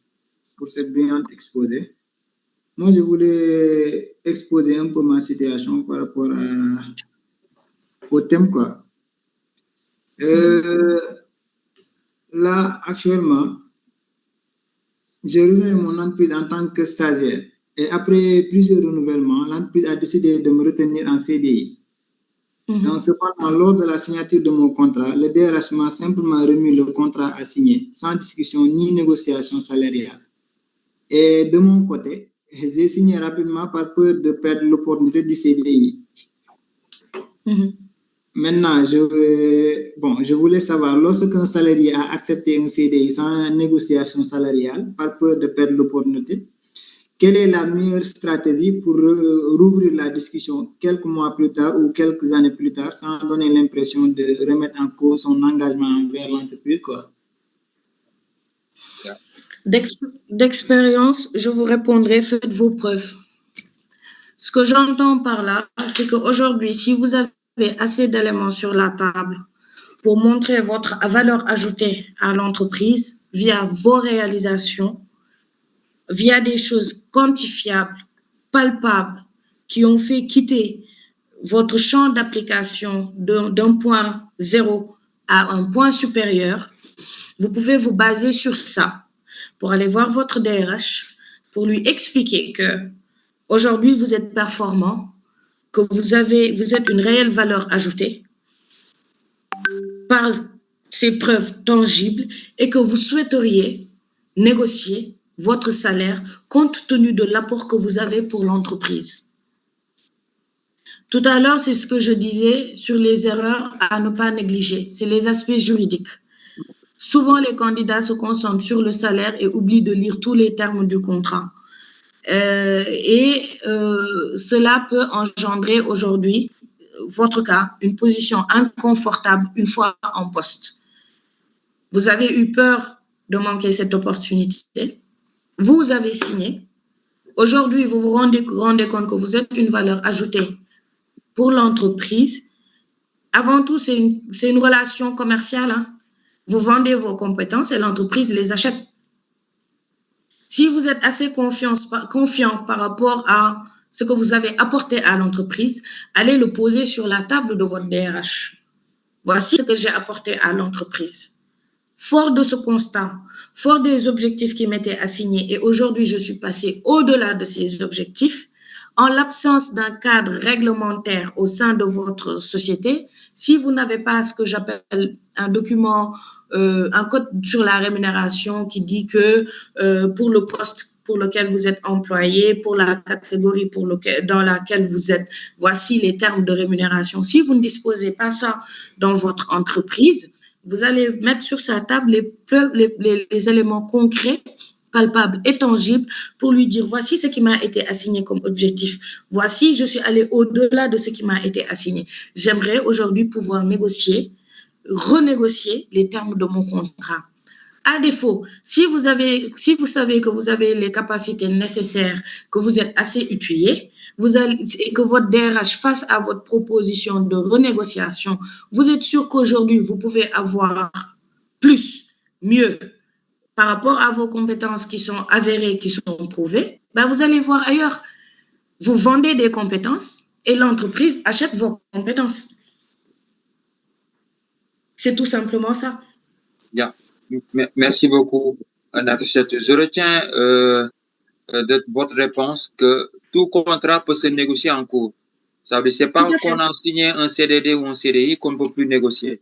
pour cette brillante exposé. Moi, je voulais exposer un peu ma situation par rapport au thème, quoi. Là, actuellement, j'ai rejoint mon entreprise en tant que stagiaire. Et après plusieurs renouvellements, l'entreprise a décidé de me retenir en CDI. Donc, cependant, lors de la signature de mon contrat, le DRH m'a simplement remis le contrat à signer, sans discussion ni négociation salariale. Et de mon côté, j'ai signé rapidement par peur de perdre l'opportunité du CDI. Maintenant, je voulais savoir, lorsqu'un salarié a accepté un CDI sans négociation salariale, par peur de perdre l'opportunité, quelle est la meilleure stratégie pour rouvrir la discussion quelques mois plus tard ou quelques années plus tard sans donner l'impression de remettre en cause son engagement envers l'entreprise, quoi? D'expérience, je vous répondrai, faites vos preuves. Ce que j'entends par là, c'est qu'aujourd'hui, si vous avez assez d'éléments sur la table pour montrer votre valeur ajoutée à l'entreprise via vos réalisations, via des choses quantifiables, palpables, qui ont fait quitter votre champ d'application d'un point 0 à un point supérieur, vous pouvez vous baser sur ça pour aller voir votre DRH, pour lui expliquer que aujourd'hui vous êtes performant, que vous êtes une réelle valeur ajoutée par ces preuves tangibles et que vous souhaiteriez négocier votre salaire compte tenu de l'apport que vous avez pour l'entreprise. Tout à l'heure, c'est ce que je disais sur les erreurs à ne pas négliger, c'est les aspects juridiques. Souvent, les candidats se concentrent sur le salaire et oublient de lire tous les termes du contrat. Cela peut engendrer aujourd'hui, votre cas, une position inconfortable une fois en poste. Vous avez eu peur de manquer cette opportunité. Vous avez signé. Aujourd'hui, vous vous rendez compte que vous êtes une valeur ajoutée pour l'entreprise. Avant tout, c'est une relation commerciale. Hein. Vous vendez vos compétences et l'entreprise les achète. Si vous êtes assez confiant par rapport à ce que vous avez apporté à l'entreprise, allez le poser sur la table de votre DRH. Voici ce que j'ai apporté à l'entreprise. Fort de ce constat, fort des objectifs qui m'étaient assignés, et aujourd'hui je suis passé au-delà de ces objectifs, en l'absence d'un cadre réglementaire au sein de votre société, si vous n'avez pas ce que j'appelle un document, un code sur la rémunération qui dit que pour le poste pour lequel vous êtes employé, pour la catégorie dans laquelle vous êtes, voici les termes de rémunération. Si vous ne disposez pas ça dans votre entreprise, vous allez mettre sur sa table les éléments concrets, palpables et tangibles pour lui dire voici ce qui m'a été assigné comme objectif. Voici, je suis allé au-delà de ce qui m'a été assigné. J'aimerais aujourd'hui pouvoir renégocier les termes de mon contrat. À défaut, si vous savez que vous avez les capacités nécessaires, que vous êtes assez outillé, et que votre DRH, face à votre proposition de renégociation, vous êtes sûr qu'aujourd'hui, vous pouvez avoir plus, mieux, par rapport à vos compétences qui sont avérées, qui sont prouvées, ben vous allez voir ailleurs. Vous vendez des compétences et l'entreprise achète vos compétences. C'est tout simplement ça. Bien. Merci beaucoup, Nafissatou. Je retiens de votre réponse que tout contrat peut se négocier en cours. Ça veut dire c'est pas qu'on a signé un CDD ou un CDI qu'on ne peut plus négocier.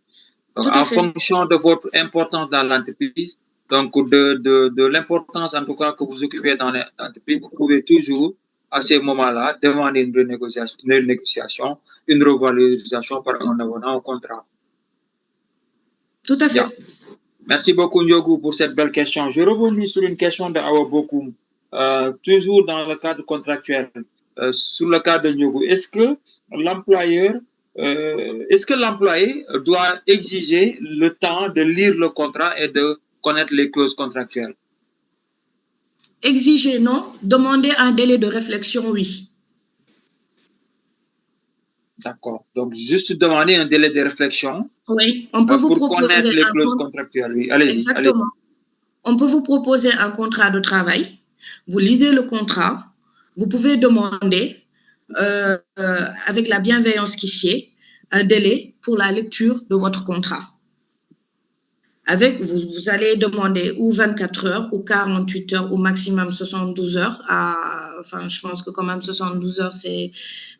Donc, en fonction de votre importance dans l'entreprise, donc de l'importance en tout cas que vous occupez dans l'entreprise, vous pouvez toujours à ces moments-là demander une renégociation, une revalorisation par un avenant au contrat. Tout à fait. Bien. Merci beaucoup, Ndiogu, pour cette belle question. Je rebondis sur une question de Awa Bokoum, toujours dans le cadre contractuel. Sur le cas de Ndiogu, est-ce que l'employé doit exiger le temps de lire le contrat et de connaître les clauses contractuelles? Exiger, non. Demander un délai de réflexion, oui. D'accord. Donc, juste demander un délai de réflexion. Oui, on peut vous proposer connaître les clauses contractuelles. Oui. Allez-y. Exactement. On peut vous proposer un contrat de travail. Vous lisez le contrat. Vous pouvez demander, avec la bienveillance qui sied, un délai pour la lecture de votre contrat. Vous allez demander ou 24 heures ou 48 heures, au maximum 72 heures. Enfin, je pense que quand même 72 heures, c'est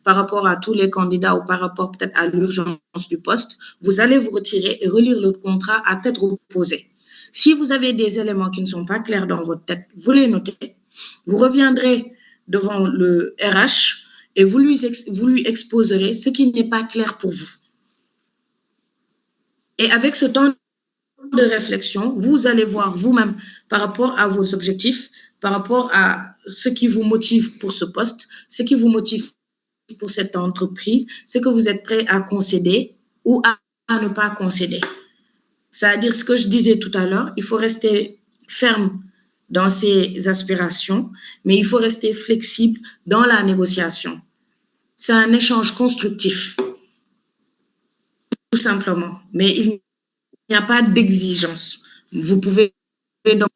par rapport à tous les candidats ou par rapport peut-être à l'urgence du poste. Vous allez vous retirer et relire le contrat à tête reposée. Si vous avez des éléments qui ne sont pas clairs dans votre tête, vous les notez. Vous reviendrez devant le RH et vous lui exposerez ce qui n'est pas clair pour vous. Et avec ce temps de réflexion, vous allez voir vous-même par rapport à vos objectifs, par rapport à ce qui vous motive pour ce poste, ce qui vous motive pour cette entreprise, ce que vous êtes prêt à concéder ou à ne pas concéder. C'est-à-dire ce que je disais tout à l'heure, il faut rester ferme dans ses aspirations, mais il faut rester flexible dans la négociation. C'est un échange constructif, tout simplement. Mais il n'y a pas d'exigence. Vous pouvez donc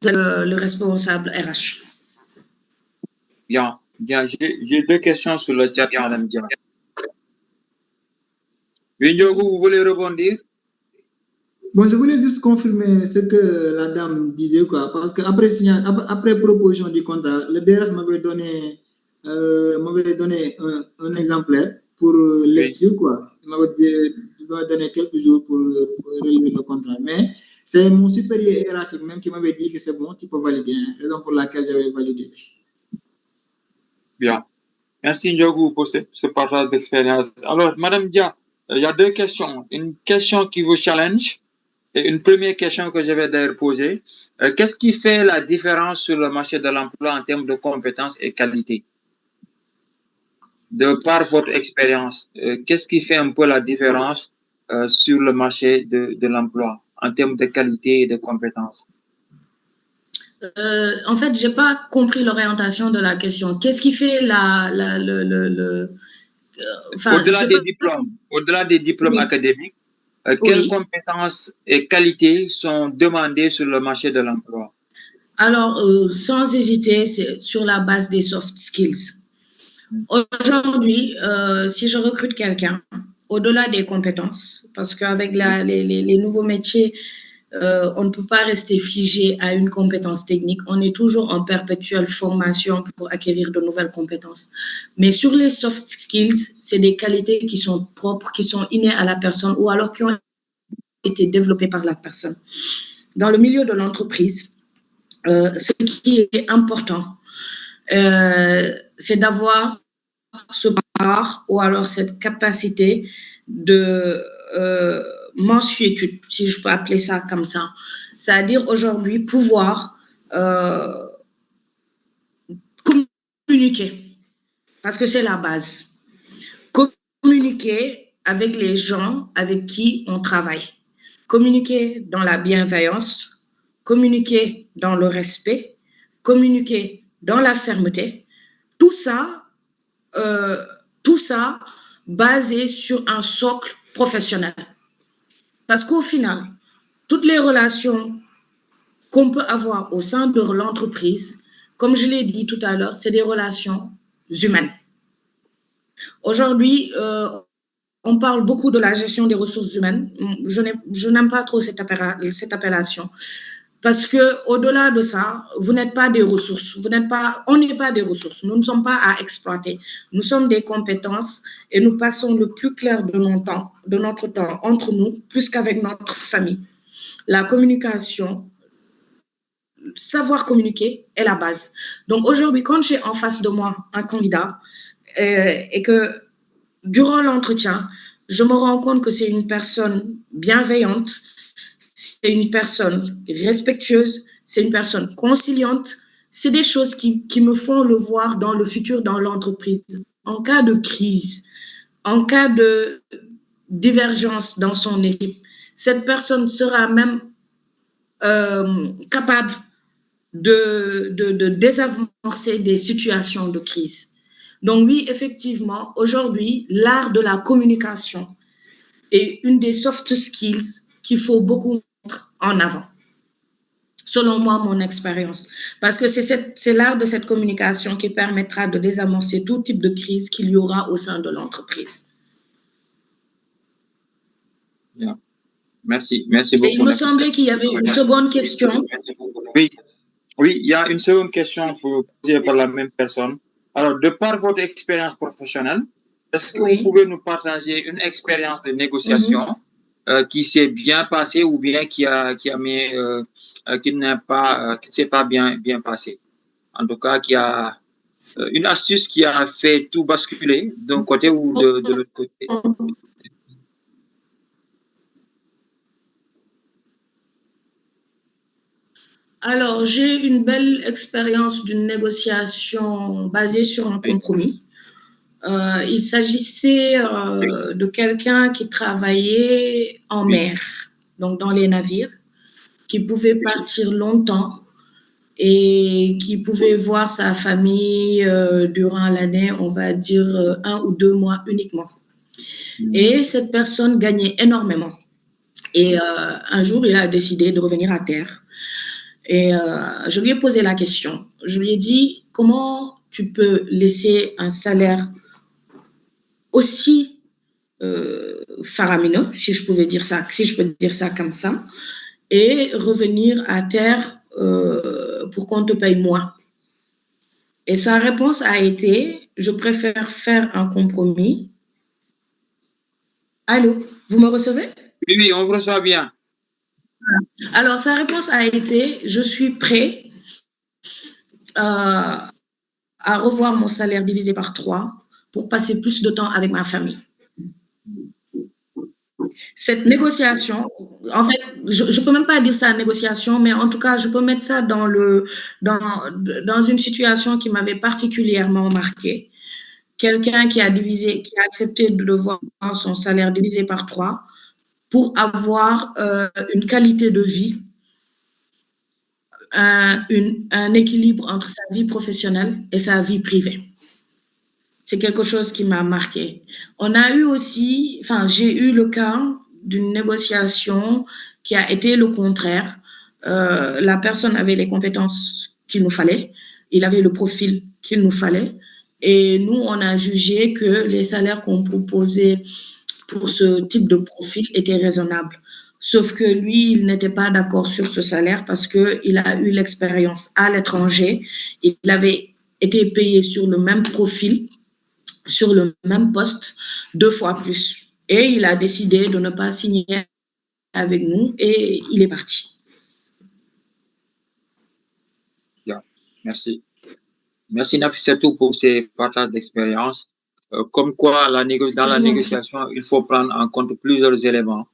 le responsable RH. Bien. J'ai deux questions sur le chat, Madame Dia. Oui, Ndiogu, vous voulez rebondir? Bon, je voulais juste confirmer ce que la dame disait, quoi, parce qu'après proposition du contrat, le DRS m'avait donné un exemplaire pour lecture, quoi. Il m'avait donné quelques jours pour relever le contrat. Mais c'est mon supérieur hiérarchique même qui m'avait dit que c'est bon, tu peux valider, hein, raison pour laquelle j'avais validé. Bien. Merci, Ndiogu, pour ce partage d'expérience. Alors, Madame Dia, il y a deux questions. Une question qui vous challenge et une première question que je vais d'ailleurs poser. Qu'est-ce qui fait la différence sur le marché de l'emploi en termes de compétences et qualité? De par votre expérience, qu'est-ce qui fait un peu la différence sur le marché de l'emploi en termes de qualité et de compétences? En fait, je n'ai pas compris l'orientation de la question. Qu'est-ce qui fait au-delà des diplômes académiques, quelles compétences et qualités sont demandées sur le marché de l'emploi? Alors, sans hésiter, c'est sur la base des soft skills. Aujourd'hui, si je recrute quelqu'un, au-delà des compétences, parce qu'avec les nouveaux métiers, on ne peut pas rester figé à une compétence technique. On est toujours en perpétuelle formation pour acquérir de nouvelles compétences. Mais sur les soft skills, c'est des qualités qui sont propres, qui sont innées à la personne ou alors qui ont été développées par la personne. Dans le milieu de l'entreprise, ce qui est important, c'est d'avoir ce part ou alors cette capacité de mensuétude, si je peux appeler ça comme ça. C'est-à-dire aujourd'hui pouvoir communiquer, parce que c'est la base. Communiquer avec les gens avec qui on travaille. Communiquer dans la bienveillance, communiquer dans le respect, communiquer dans la fermeté. Tout ça basé sur un socle professionnel. Parce qu'au final, toutes les relations qu'on peut avoir au sein de l'entreprise, comme je l'ai dit tout à l'heure, c'est des relations humaines. Aujourd'hui, on parle beaucoup de la gestion des ressources humaines. Je n'aime pas trop cette appellation. Parce qu'au-delà de ça, vous n'êtes pas des ressources. On n'est pas des ressources. Nous ne sommes pas à exploiter. Nous sommes des compétences et nous passons le plus clair de notre temps entre nous, plus qu'avec notre famille. La communication, savoir communiquer est la base. Donc aujourd'hui, quand j'ai en face de moi un candidat et que durant l'entretien, je me rends compte que c'est une personne bienveillante, c'est une personne respectueuse, c'est une personne conciliante. C'est des choses qui me font le voir dans le futur dans l'entreprise. En cas de crise, en cas de divergence dans son équipe, cette personne sera même capable de désamorcer des situations de crise. Donc oui, effectivement, aujourd'hui, l'art de la communication est une des soft skills qu'il faut beaucoup mettre en avant, selon moi, mon expérience. Parce que c'est l'art de cette communication qui permettra de désamorcer tout type de crise qu'il y aura au sein de l'entreprise. Yeah. Merci beaucoup. Et il me semblait qu'il y avait une seconde question. Oui, il y a une seconde question posée par la même personne. Alors, de par votre expérience professionnelle, est-ce que vous pouvez nous partager une expérience de négociation qui s'est bien passée ou bien qui ne s'est pas bien passée? En tout cas, qui a une astuce qui a fait tout basculer d'un côté ou de l'autre côté. Alors, j'ai une belle expérience d'une négociation basée sur un compromis. Il s'agissait de quelqu'un qui travaillait en mer, donc dans les navires, qui pouvait partir longtemps et qui pouvait voir sa famille durant l'année, on va dire 1 ou 2 mois uniquement. Et cette personne gagnait énormément. Et un jour, il a décidé de revenir à terre. Et je lui ai posé la question. Je lui ai dit, comment tu peux laisser un salaire aussi faramineux, si je peux dire ça comme ça, et revenir à terre pour qu'on te paye moins. Et sa réponse a été, je préfère faire un compromis. Allô, vous me recevez? Oui, on vous reçoit bien. Alors, sa réponse a été, je suis prêt à revoir mon salaire divisé par 3 pour passer plus de temps avec ma famille. Cette négociation, en fait, je ne peux même pas dire ça négociation, mais en tout cas, je peux mettre ça dans une situation qui m'avait particulièrement marquée. Quelqu'un qui a accepté de voir son salaire divisé par 3 pour avoir une qualité de vie, un équilibre entre sa vie professionnelle et sa vie privée. C'est quelque chose qui m'a marqué. J'ai eu le cas d'une négociation qui a été le contraire. La personne avait les compétences qu'il nous fallait, il avait le profil qu'il nous fallait, et nous, on a jugé que les salaires qu'on proposait pour ce type de profil étaient raisonnables. Sauf que lui, il n'était pas d'accord sur ce salaire parce qu'il a eu l'expérience à l'étranger. Il avait été payé sur le même profil, sur le même poste, 2 fois plus. Et il a décidé de ne pas signer avec nous et il est parti. Bien, merci. Merci Nafissatou pour ces partages d'expérience. Comme quoi, dans la négociation, il faut prendre en compte plusieurs éléments.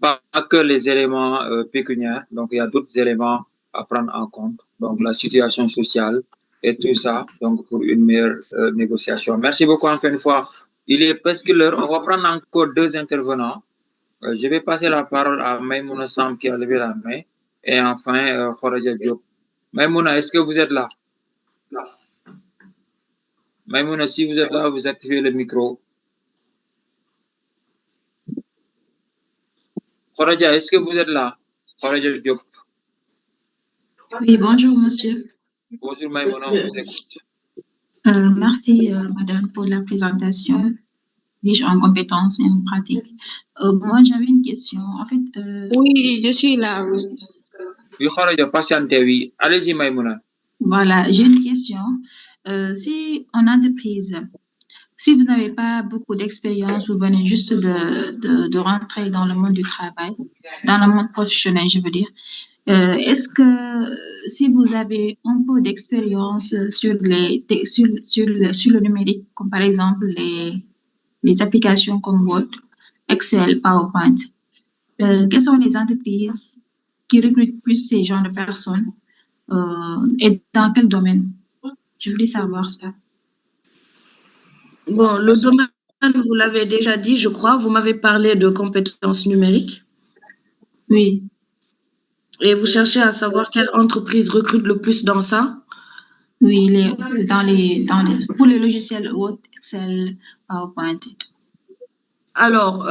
Pas que les éléments pécuniaires, donc il y a d'autres éléments à prendre en compte. Donc la situation sociale et tout ça, donc pour une meilleure négociation. Merci beaucoup encore une fois. Il est presque l'heure. On va prendre encore 2 intervenants. Je vais passer la parole à Maïmouna Sam qui a levé la main. Et enfin, Khoraja Diop. Maïmouna, est-ce que vous êtes là? Maïmouna, si vous êtes là, vous activez le micro. Khoraja, est-ce que vous êtes là? Khoraja Diop. Oui, bonjour, monsieur. Bonjour, Maïmouna, on vous écoute. Merci, madame, pour la présentation riche en compétences et en pratiques. Moi, j'avais une question. En fait, oui, je suis là. Oui, Khoraja, patientez, oui. Allez-y, Maïmouna. Voilà, j'ai une question. Si en entreprise, si vous n'avez pas beaucoup d'expérience, vous venez juste de rentrer dans le monde du travail, dans le monde professionnel, je veux dire, est-ce que si vous avez un peu d'expérience sur le numérique, comme par exemple les applications comme Word, Excel, PowerPoint, quelles sont les entreprises qui recrutent plus ces genres de personnes et dans quel domaine? Je voulais savoir ça. Bon, le domaine, vous l'avez déjà dit, je crois. Vous m'avez parlé de compétences numériques. Oui. Et vous cherchez à savoir quelle entreprise recrute le plus dans ça? Oui, pour les logiciels Word, Excel, PowerPoint et tout. Alors,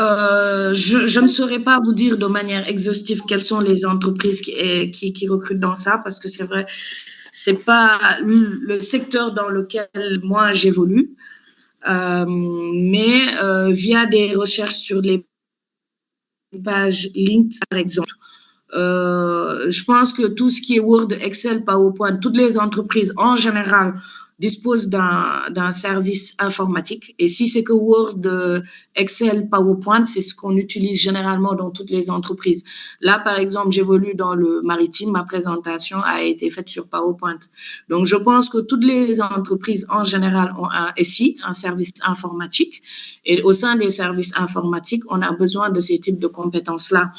je ne saurais pas vous dire de manière exhaustive quelles sont les entreprises qui recrutent dans ça, parce que c'est vrai, c'est pas le secteur dans lequel moi j'évolue, mais via des recherches sur les pages LinkedIn, par exemple. Je pense que tout ce qui est Word, Excel, PowerPoint, toutes les entreprises en général disposent d'un service informatique. Et si c'est que Word, Excel, PowerPoint, c'est ce qu'on utilise généralement dans toutes les entreprises. Là, par exemple, j'évolue dans le maritime. Ma présentation a été faite sur PowerPoint. Donc, je pense que toutes les entreprises en général ont un SI, un service informatique. Et au sein des services informatiques, on a besoin de ces types de compétences-là.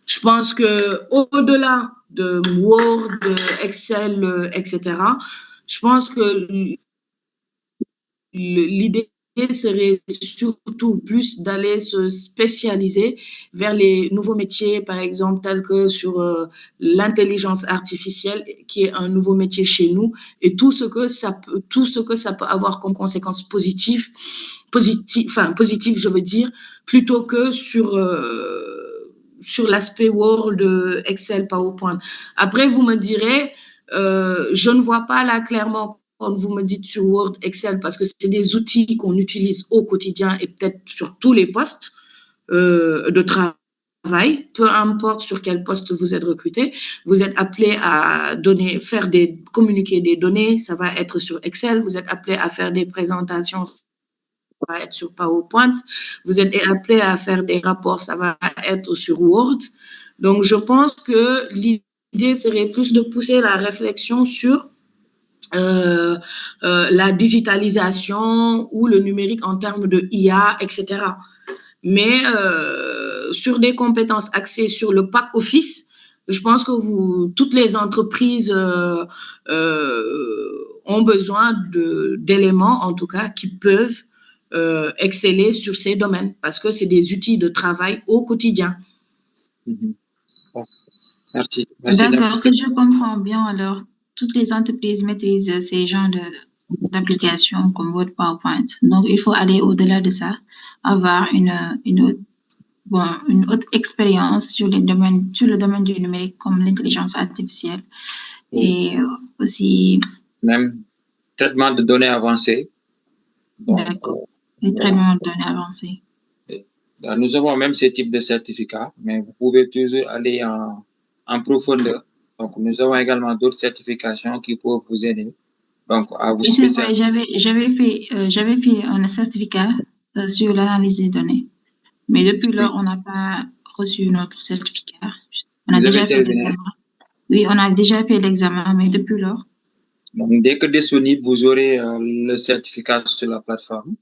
Je pense que au-delà de Word, de Excel, etc., je pense que l'idée serait surtout plus d'aller se spécialiser vers les nouveaux métiers, par exemple, tels que sur l'intelligence artificielle, qui est un nouveau métier chez nous, et tout ce que ça peut avoir comme conséquence positive, je veux dire, plutôt que sur l'aspect Word, Excel, PowerPoint. Après, vous me direz, je ne vois pas là clairement quand vous me dites sur Word, Excel, parce que c'est des outils qu'on utilise au quotidien et peut-être sur tous les postes de travail, peu importe sur quel poste vous êtes recruté, vous êtes appelé à communiquer des données, ça va être sur Excel, vous êtes appelé à faire des présentations, ça va être sur PowerPoint, vous êtes appelé à faire des rapports, ça va être sur Word. Donc, je pense que l'idée serait plus de pousser la réflexion sur la digitalisation ou le numérique en termes de IA, etc. Mais sur des compétences axées sur le pack office, je pense que toutes les entreprises ont besoin d'éléments, en tout cas, qui peuvent exceller sur ces domaines parce que c'est des outils de travail au quotidien. Bon. Merci. D'accord, si je comprends bien, alors, toutes les entreprises maîtrisent ces genres d'applications comme Word, PowerPoint. Donc, il faut aller au-delà de ça, avoir une autre expérience sur le domaine du numérique comme l'intelligence artificielle et aussi... Même traitement de données avancées. D'accord, les traitements de données avancés. Nous avons même ce type de certificat, mais vous pouvez toujours aller en profondeur. Donc, nous avons également d'autres certifications qui peuvent vous aider. Donc, à vous spécialiser. J'avais fait un certificat sur l'analyse des données, mais depuis lors, on n'a pas reçu notre certificat. On a déjà fait l'examen. Oui, on a déjà fait l'examen, mais depuis lors. Donc, dès que disponible, vous aurez le certificat sur la plateforme.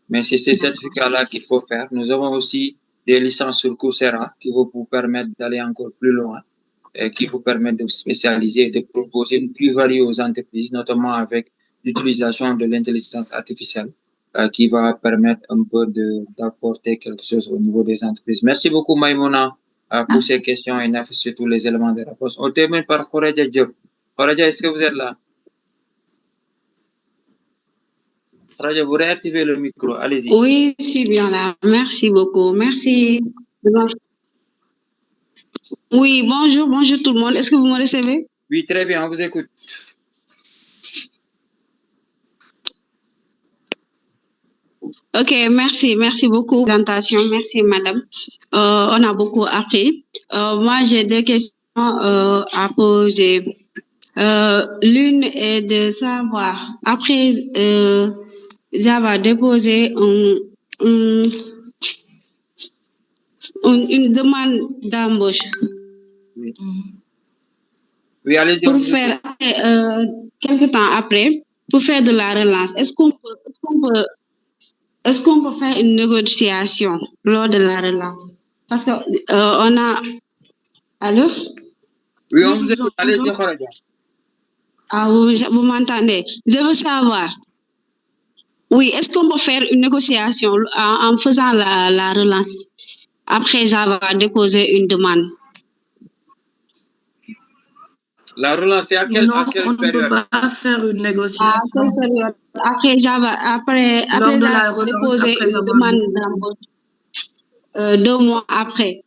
Mais c'est ces certificats-là qu'il faut faire. Nous avons aussi des licences sur Coursera qui vont vous permettre d'aller encore plus loin, et qui vous permettent de vous spécialiser et de proposer une plus-value aux entreprises, notamment avec l'utilisation de l'intelligence artificielle, qui va permettre un peu d'apporter quelque chose au niveau des entreprises. Merci beaucoup, Maïmouna, pour ces questions et sur tous les éléments de réponse. On termine par Khoraja Diop. Khoraja, est-ce que vous êtes là? Khoraja, vous réactivez le micro. Allez-y. Oui, je suis bien là. Merci beaucoup. Merci. Oui, bonjour tout le monde. Est-ce que vous me recevez? Oui, très bien, on vous écoute. Ok, merci beaucoup pour la présentation. Merci, madame. On a beaucoup appris. Moi, j'ai deux questions à poser. L'une est de savoir, après Java déposé une demande d'embauche. Oui. Oui, allez-y. Pour faire quelque temps après, pour faire de la relance, est-ce qu'on peut faire une négociation lors de la relance? Parce que on a... Allô? Oui, on vous écoute. Allez-y, Khoraja. Ah, vous m'entendez? Je veux savoir. Oui, est-ce qu'on peut faire une négociation en faisant la relance? Après avoir déposé une demande. La relance, c'est à quelle période? On ne peut pas faire une négociation. À quelle période? Après avoir déposé une demande d'embauche. 2 mois après.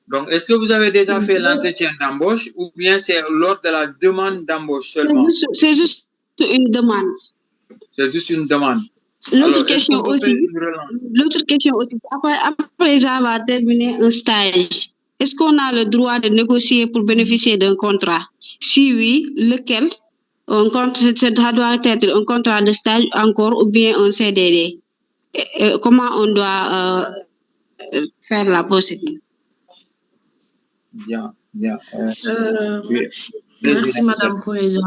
Donc, est-ce que vous avez déjà fait l'entretien d'embauche ou bien c'est lors de la demande d'embauche seulement? C'est juste une demande. C'est juste une demande. L'autre question aussi, après avoir terminé un stage, est-ce qu'on a le droit de négocier pour bénéficier d'un contrat? Si oui, lequel? Ça doit être un contrat de stage encore ou bien un CDD? Comment on doit faire la procédure? Bien. Merci, Madame Khoraja.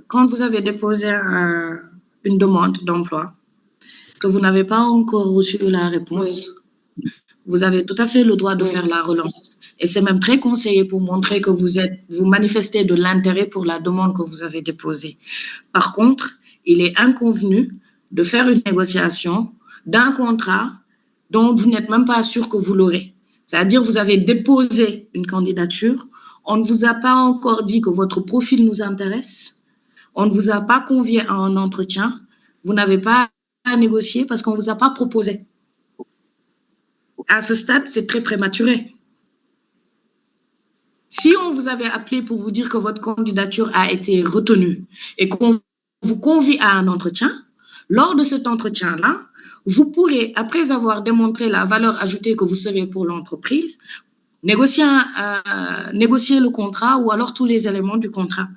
Quand vous avez déposé une demande d'emploi, que vous n'avez pas encore reçu la réponse, vous avez tout à fait le droit de faire la relance. Et c'est même très conseillé pour montrer que vous manifestez de l'intérêt pour la demande que vous avez déposée. Par contre, il est inconvenu de faire une négociation d'un contrat dont vous n'êtes même pas sûr que vous l'aurez. C'est-à-dire, vous avez déposé une candidature, on ne vous a pas encore dit que votre profil nous intéresse, on ne vous a pas convié à un entretien, vous n'avez pas à négocier parce qu'on ne vous a pas proposé. À ce stade, c'est très prématuré. Si on vous avait appelé pour vous dire que votre candidature a été retenue et qu'on vous convie à un entretien, lors de cet entretien-là, vous pourrez, après avoir démontré la valeur ajoutée que vous serez pour l'entreprise, négocier le contrat ou alors tous les éléments du contrat.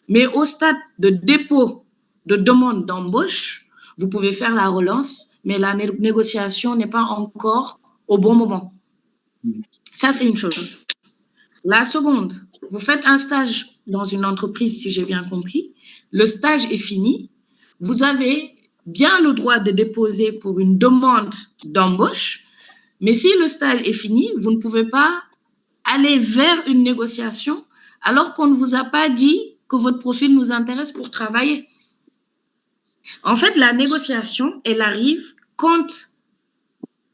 Mais au stade de dépôt de demande d'embauche, vous pouvez faire la relance, mais la négociation n'est pas encore au bon moment. Ça, c'est une chose. La seconde, vous faites un stage dans une entreprise, si j'ai bien compris. Le stage est fini. Vous avez bien le droit de déposer pour une demande d'embauche, mais si le stage est fini, vous ne pouvez pas aller vers une négociation alors qu'on ne vous a pas dit que votre profil nous intéresse pour travailler. En fait, la négociation, elle arrive quand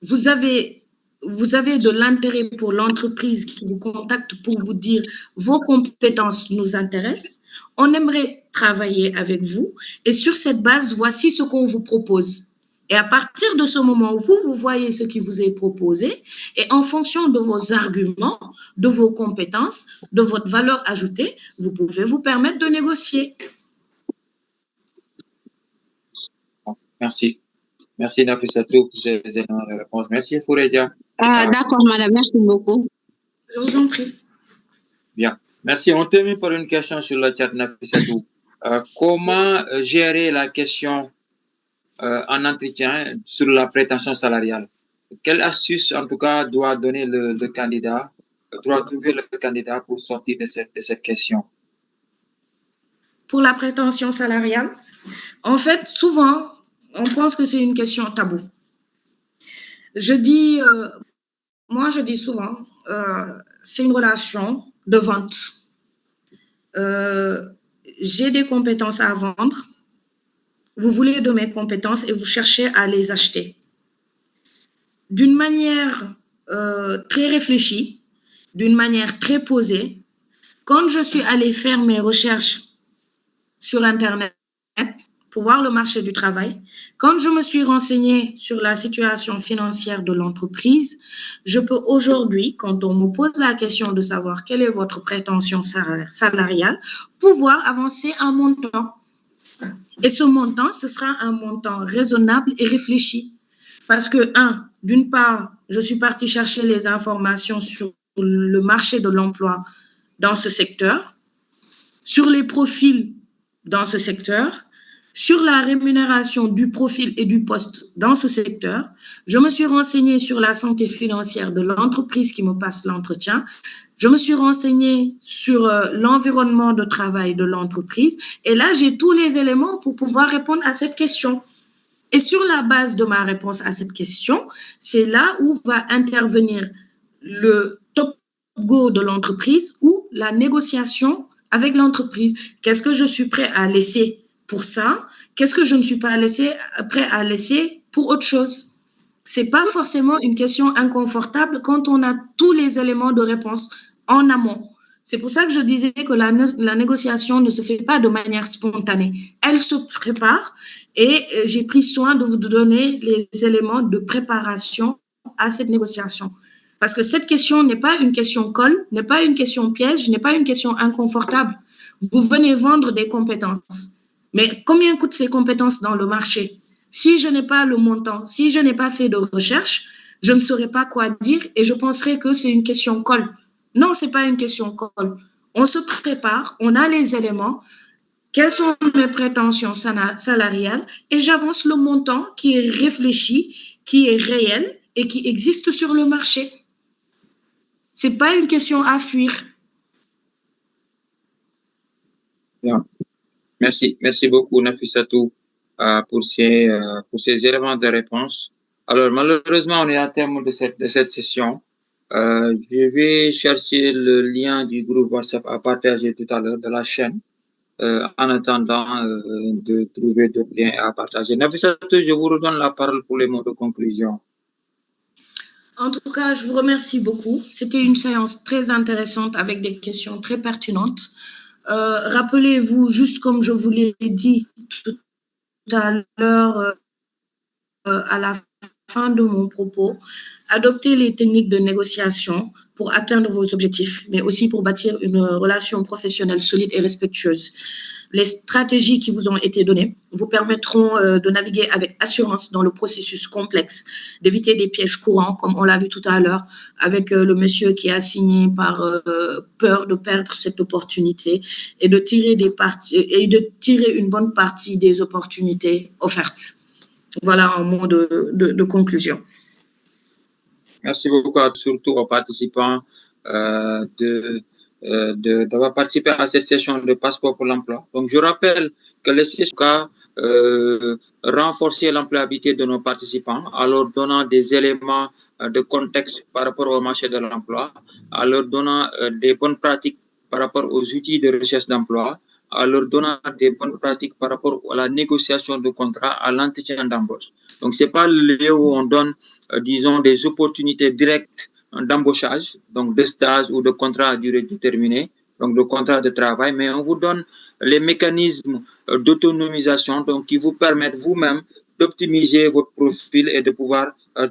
vous avez de l'intérêt pour l'entreprise qui vous contacte pour vous dire vos compétences nous intéressent, on aimerait travailler avec vous et sur cette base, voici ce qu'on vous propose. Et à partir de ce moment où vous voyez ce qui vous est proposé et en fonction de vos arguments, de vos compétences, de votre valeur ajoutée, vous pouvez vous permettre de négocier. Merci. Merci Nafissatou pour ces éléments de réponse. Merci Fouredia. D'accord, madame, merci beaucoup. Je vous en prie. Bien. Merci. On termine par une question sur le chat Nafissatou. Comment gérer la question en entretien sur la prétention salariale? Quelle astuce, en tout cas, doit donner le candidat, doit trouver le candidat pour sortir de cette question? Pour la prétention salariale, en fait, souvent, on pense que c'est une question taboue. Moi, je dis souvent, c'est une relation de vente. J'ai des compétences à vendre. Vous voulez de mes compétences et vous cherchez à les acheter. D'une manière très réfléchie, d'une manière très posée, quand je suis allée faire mes recherches sur Internet pour voir le marché du travail, quand je me suis renseignée sur la situation financière de l'entreprise, je peux aujourd'hui, quand on me pose la question de savoir quelle est votre prétention salariale, pouvoir avancer un montant. Et ce montant, ce sera un montant raisonnable et réfléchi. Parce que, d'une part, je suis partie chercher les informations sur le marché de l'emploi dans ce secteur, sur les profils dans ce secteur, sur la rémunération du profil et du poste dans ce secteur. Je me suis renseignée sur la santé financière de l'entreprise qui me passe l'entretien. Je me suis renseignée sur l'environnement de travail de l'entreprise. Et là, j'ai tous les éléments pour pouvoir répondre à cette question. Et sur la base de ma réponse à cette question, c'est là où va intervenir le top go de l'entreprise ou la négociation avec l'entreprise. Qu'est-ce que je suis prêt à laisser pour ça? Qu'est-ce que je ne suis pas prêt à laisser pour autre chose? C'est pas forcément une question inconfortable quand on a tous les éléments de réponse en amont. C'est pour ça que je disais que la négociation ne se fait pas de manière spontanée. Elle se prépare et j'ai pris soin de vous donner les éléments de préparation à cette négociation. Parce que cette question n'est pas une question colle, n'est pas une question piège, n'est pas une question inconfortable. Vous venez vendre des compétences. Mais combien coûtent ces compétences dans le marché? Si je n'ai pas le montant, si je n'ai pas fait de recherche, je ne saurais pas quoi dire et je penserais que c'est une question colle. Non, ce n'est pas une question colle. On se prépare, on a les éléments, quelles sont mes prétentions salariales et j'avance le montant qui est réfléchi, qui est réel et qui existe sur le marché. Ce n'est pas une question à fuir. Bien. Merci beaucoup, Nafissatou, pour ces éléments de réponse. Alors, malheureusement, on est à terme de cette session. Je vais chercher le lien du groupe WhatsApp à partager tout à l'heure de la chaîne, en attendant de trouver d'autres liens à partager. Nafissatou, je vous redonne la parole pour les mots de conclusion. En tout cas, je vous remercie beaucoup. C'était une séance très intéressante avec des questions très pertinentes. Rappelez-vous, juste comme je vous l'ai dit tout à l'heure, à la fin de mon propos, adoptez les techniques de négociation pour atteindre vos objectifs, mais aussi pour bâtir une relation professionnelle solide et respectueuse. Les stratégies qui vous ont été données vous permettront de naviguer avec assurance dans le processus complexe, d'éviter des pièges courants, comme on l'a vu tout à l'heure, avec le monsieur qui a signé par peur de perdre cette opportunité et de tirer une bonne partie des opportunités offertes. Voilà un mot de conclusion. Merci beaucoup, surtout aux participants d'avoir participé à cette session de passeport pour l'emploi. Donc, je rappelle que les sessions renforcer l'employabilité de nos participants en leur donnant des éléments de contexte par rapport au marché de l'emploi, en leur donnant des bonnes pratiques par rapport aux outils de recherche d'emploi, en leur donnant des bonnes pratiques par rapport à la négociation de contrat, à l'entretien d'embauche. Donc, ce n'est pas le lieu où on donne, disons, des opportunités directes d'embauchage, donc de stage ou de contrat à durée déterminée, donc de contrat de travail, mais on vous donne les mécanismes d'autonomisation, donc qui vous permettent vous-même d'optimiser votre profil et de pouvoir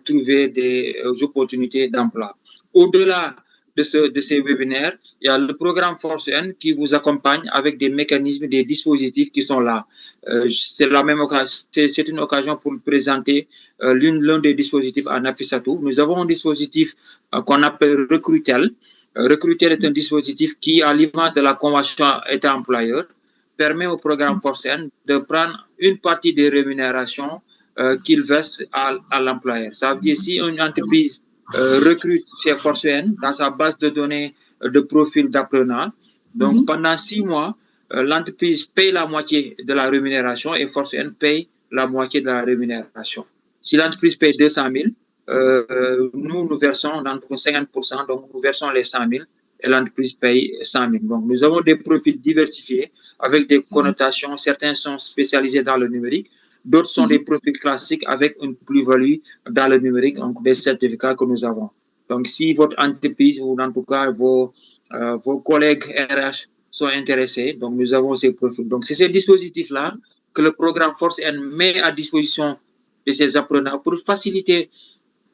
trouver des opportunités d'emploi. Au-delà de ces webinaires, il y a le programme Force N qui vous accompagne avec des mécanismes, des dispositifs qui sont là. C'est la même occasion, c'est une occasion pour présenter l'un des dispositifs à Nafissatou. Nous avons un dispositif qu'on appelle Recrutel. Recrutel est un dispositif qui, à l'image de la convention État-employeur, permet au programme Force N de prendre une partie des rémunérations qu'il verse à l'employeur. Ça veut dire si une entreprise recrute chez Force N dans sa base de données de profil d'apprenant, donc pendant 6 mois, l'entreprise paye la moitié de la rémunération et Force N paye la moitié de la rémunération. Si l'entreprise paye 200 000, nous versons dans 50%, donc nous versons les 100 000 et l'entreprise paye 100 000. Donc, nous avons des profils diversifiés avec des connotations. Certains sont spécialisés dans le numérique, d'autres sont des profils classiques avec une plus-value dans le numérique, donc des certificats que nous avons. Donc, si votre entreprise ou en tout cas vos collègues RH sont intéressés, donc nous avons ces profils. Donc, c'est ces dispositifs-là que le programme Force N met à disposition de ces apprenants pour faciliter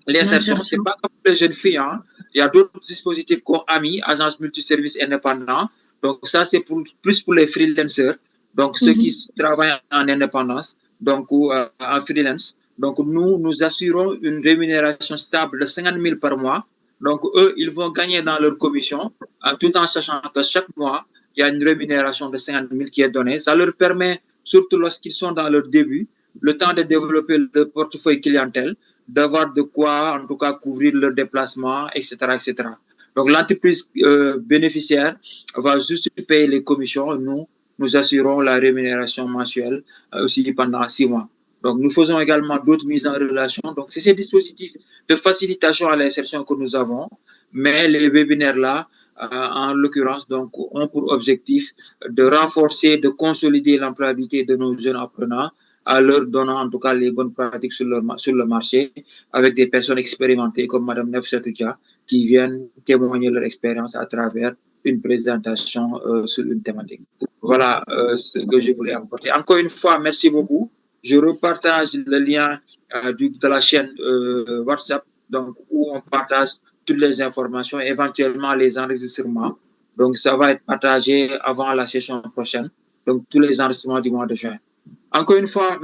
l'insertion. Ce n'est pas comme les jeunes filles. Hein. Il y a d'autres dispositifs comme AMI, Agence Multiservice Indépendant. Donc, ça, c'est plus pour les freelancers, donc ceux qui travaillent en indépendance, donc en freelance. Donc, nous assurons une rémunération stable de 50 000 par mois. Donc, eux, ils vont gagner dans leur commission, tout en sachant que chaque mois, il y a une rémunération de 50 000 qui est donnée. Ça leur permet, surtout lorsqu'ils sont dans leur début, le temps de développer le portefeuille clientèle, d'avoir de quoi, en tout cas, couvrir leurs déplacements, etc., etc. Donc, l'entreprise bénéficiaire va juste payer les commissions. Nous assurons la rémunération mensuelle aussi pendant 6 mois. Donc, nous faisons également d'autres mises en relation. Donc, c'est ces dispositifs de facilitation à l'insertion que nous avons. Mais les webinaires-là, en l'occurrence, donc, ont pour objectif de renforcer, de consolider l'employabilité de nos jeunes apprenants en leur donnant en tout cas les bonnes pratiques sur le marché avec des personnes expérimentées comme Mme Nafissatou Dia qui viennent témoigner leur expérience à travers une présentation sur une thématique. Voilà ce que je voulais apporter. Encore une fois, merci beaucoup. Je repartage le lien de la chaîne WhatsApp donc, où on partage toutes les informations, éventuellement les enregistrements. Donc, ça va être partagé avant la session prochaine. Donc, tous les enregistrements du mois de juin. Encore une fois,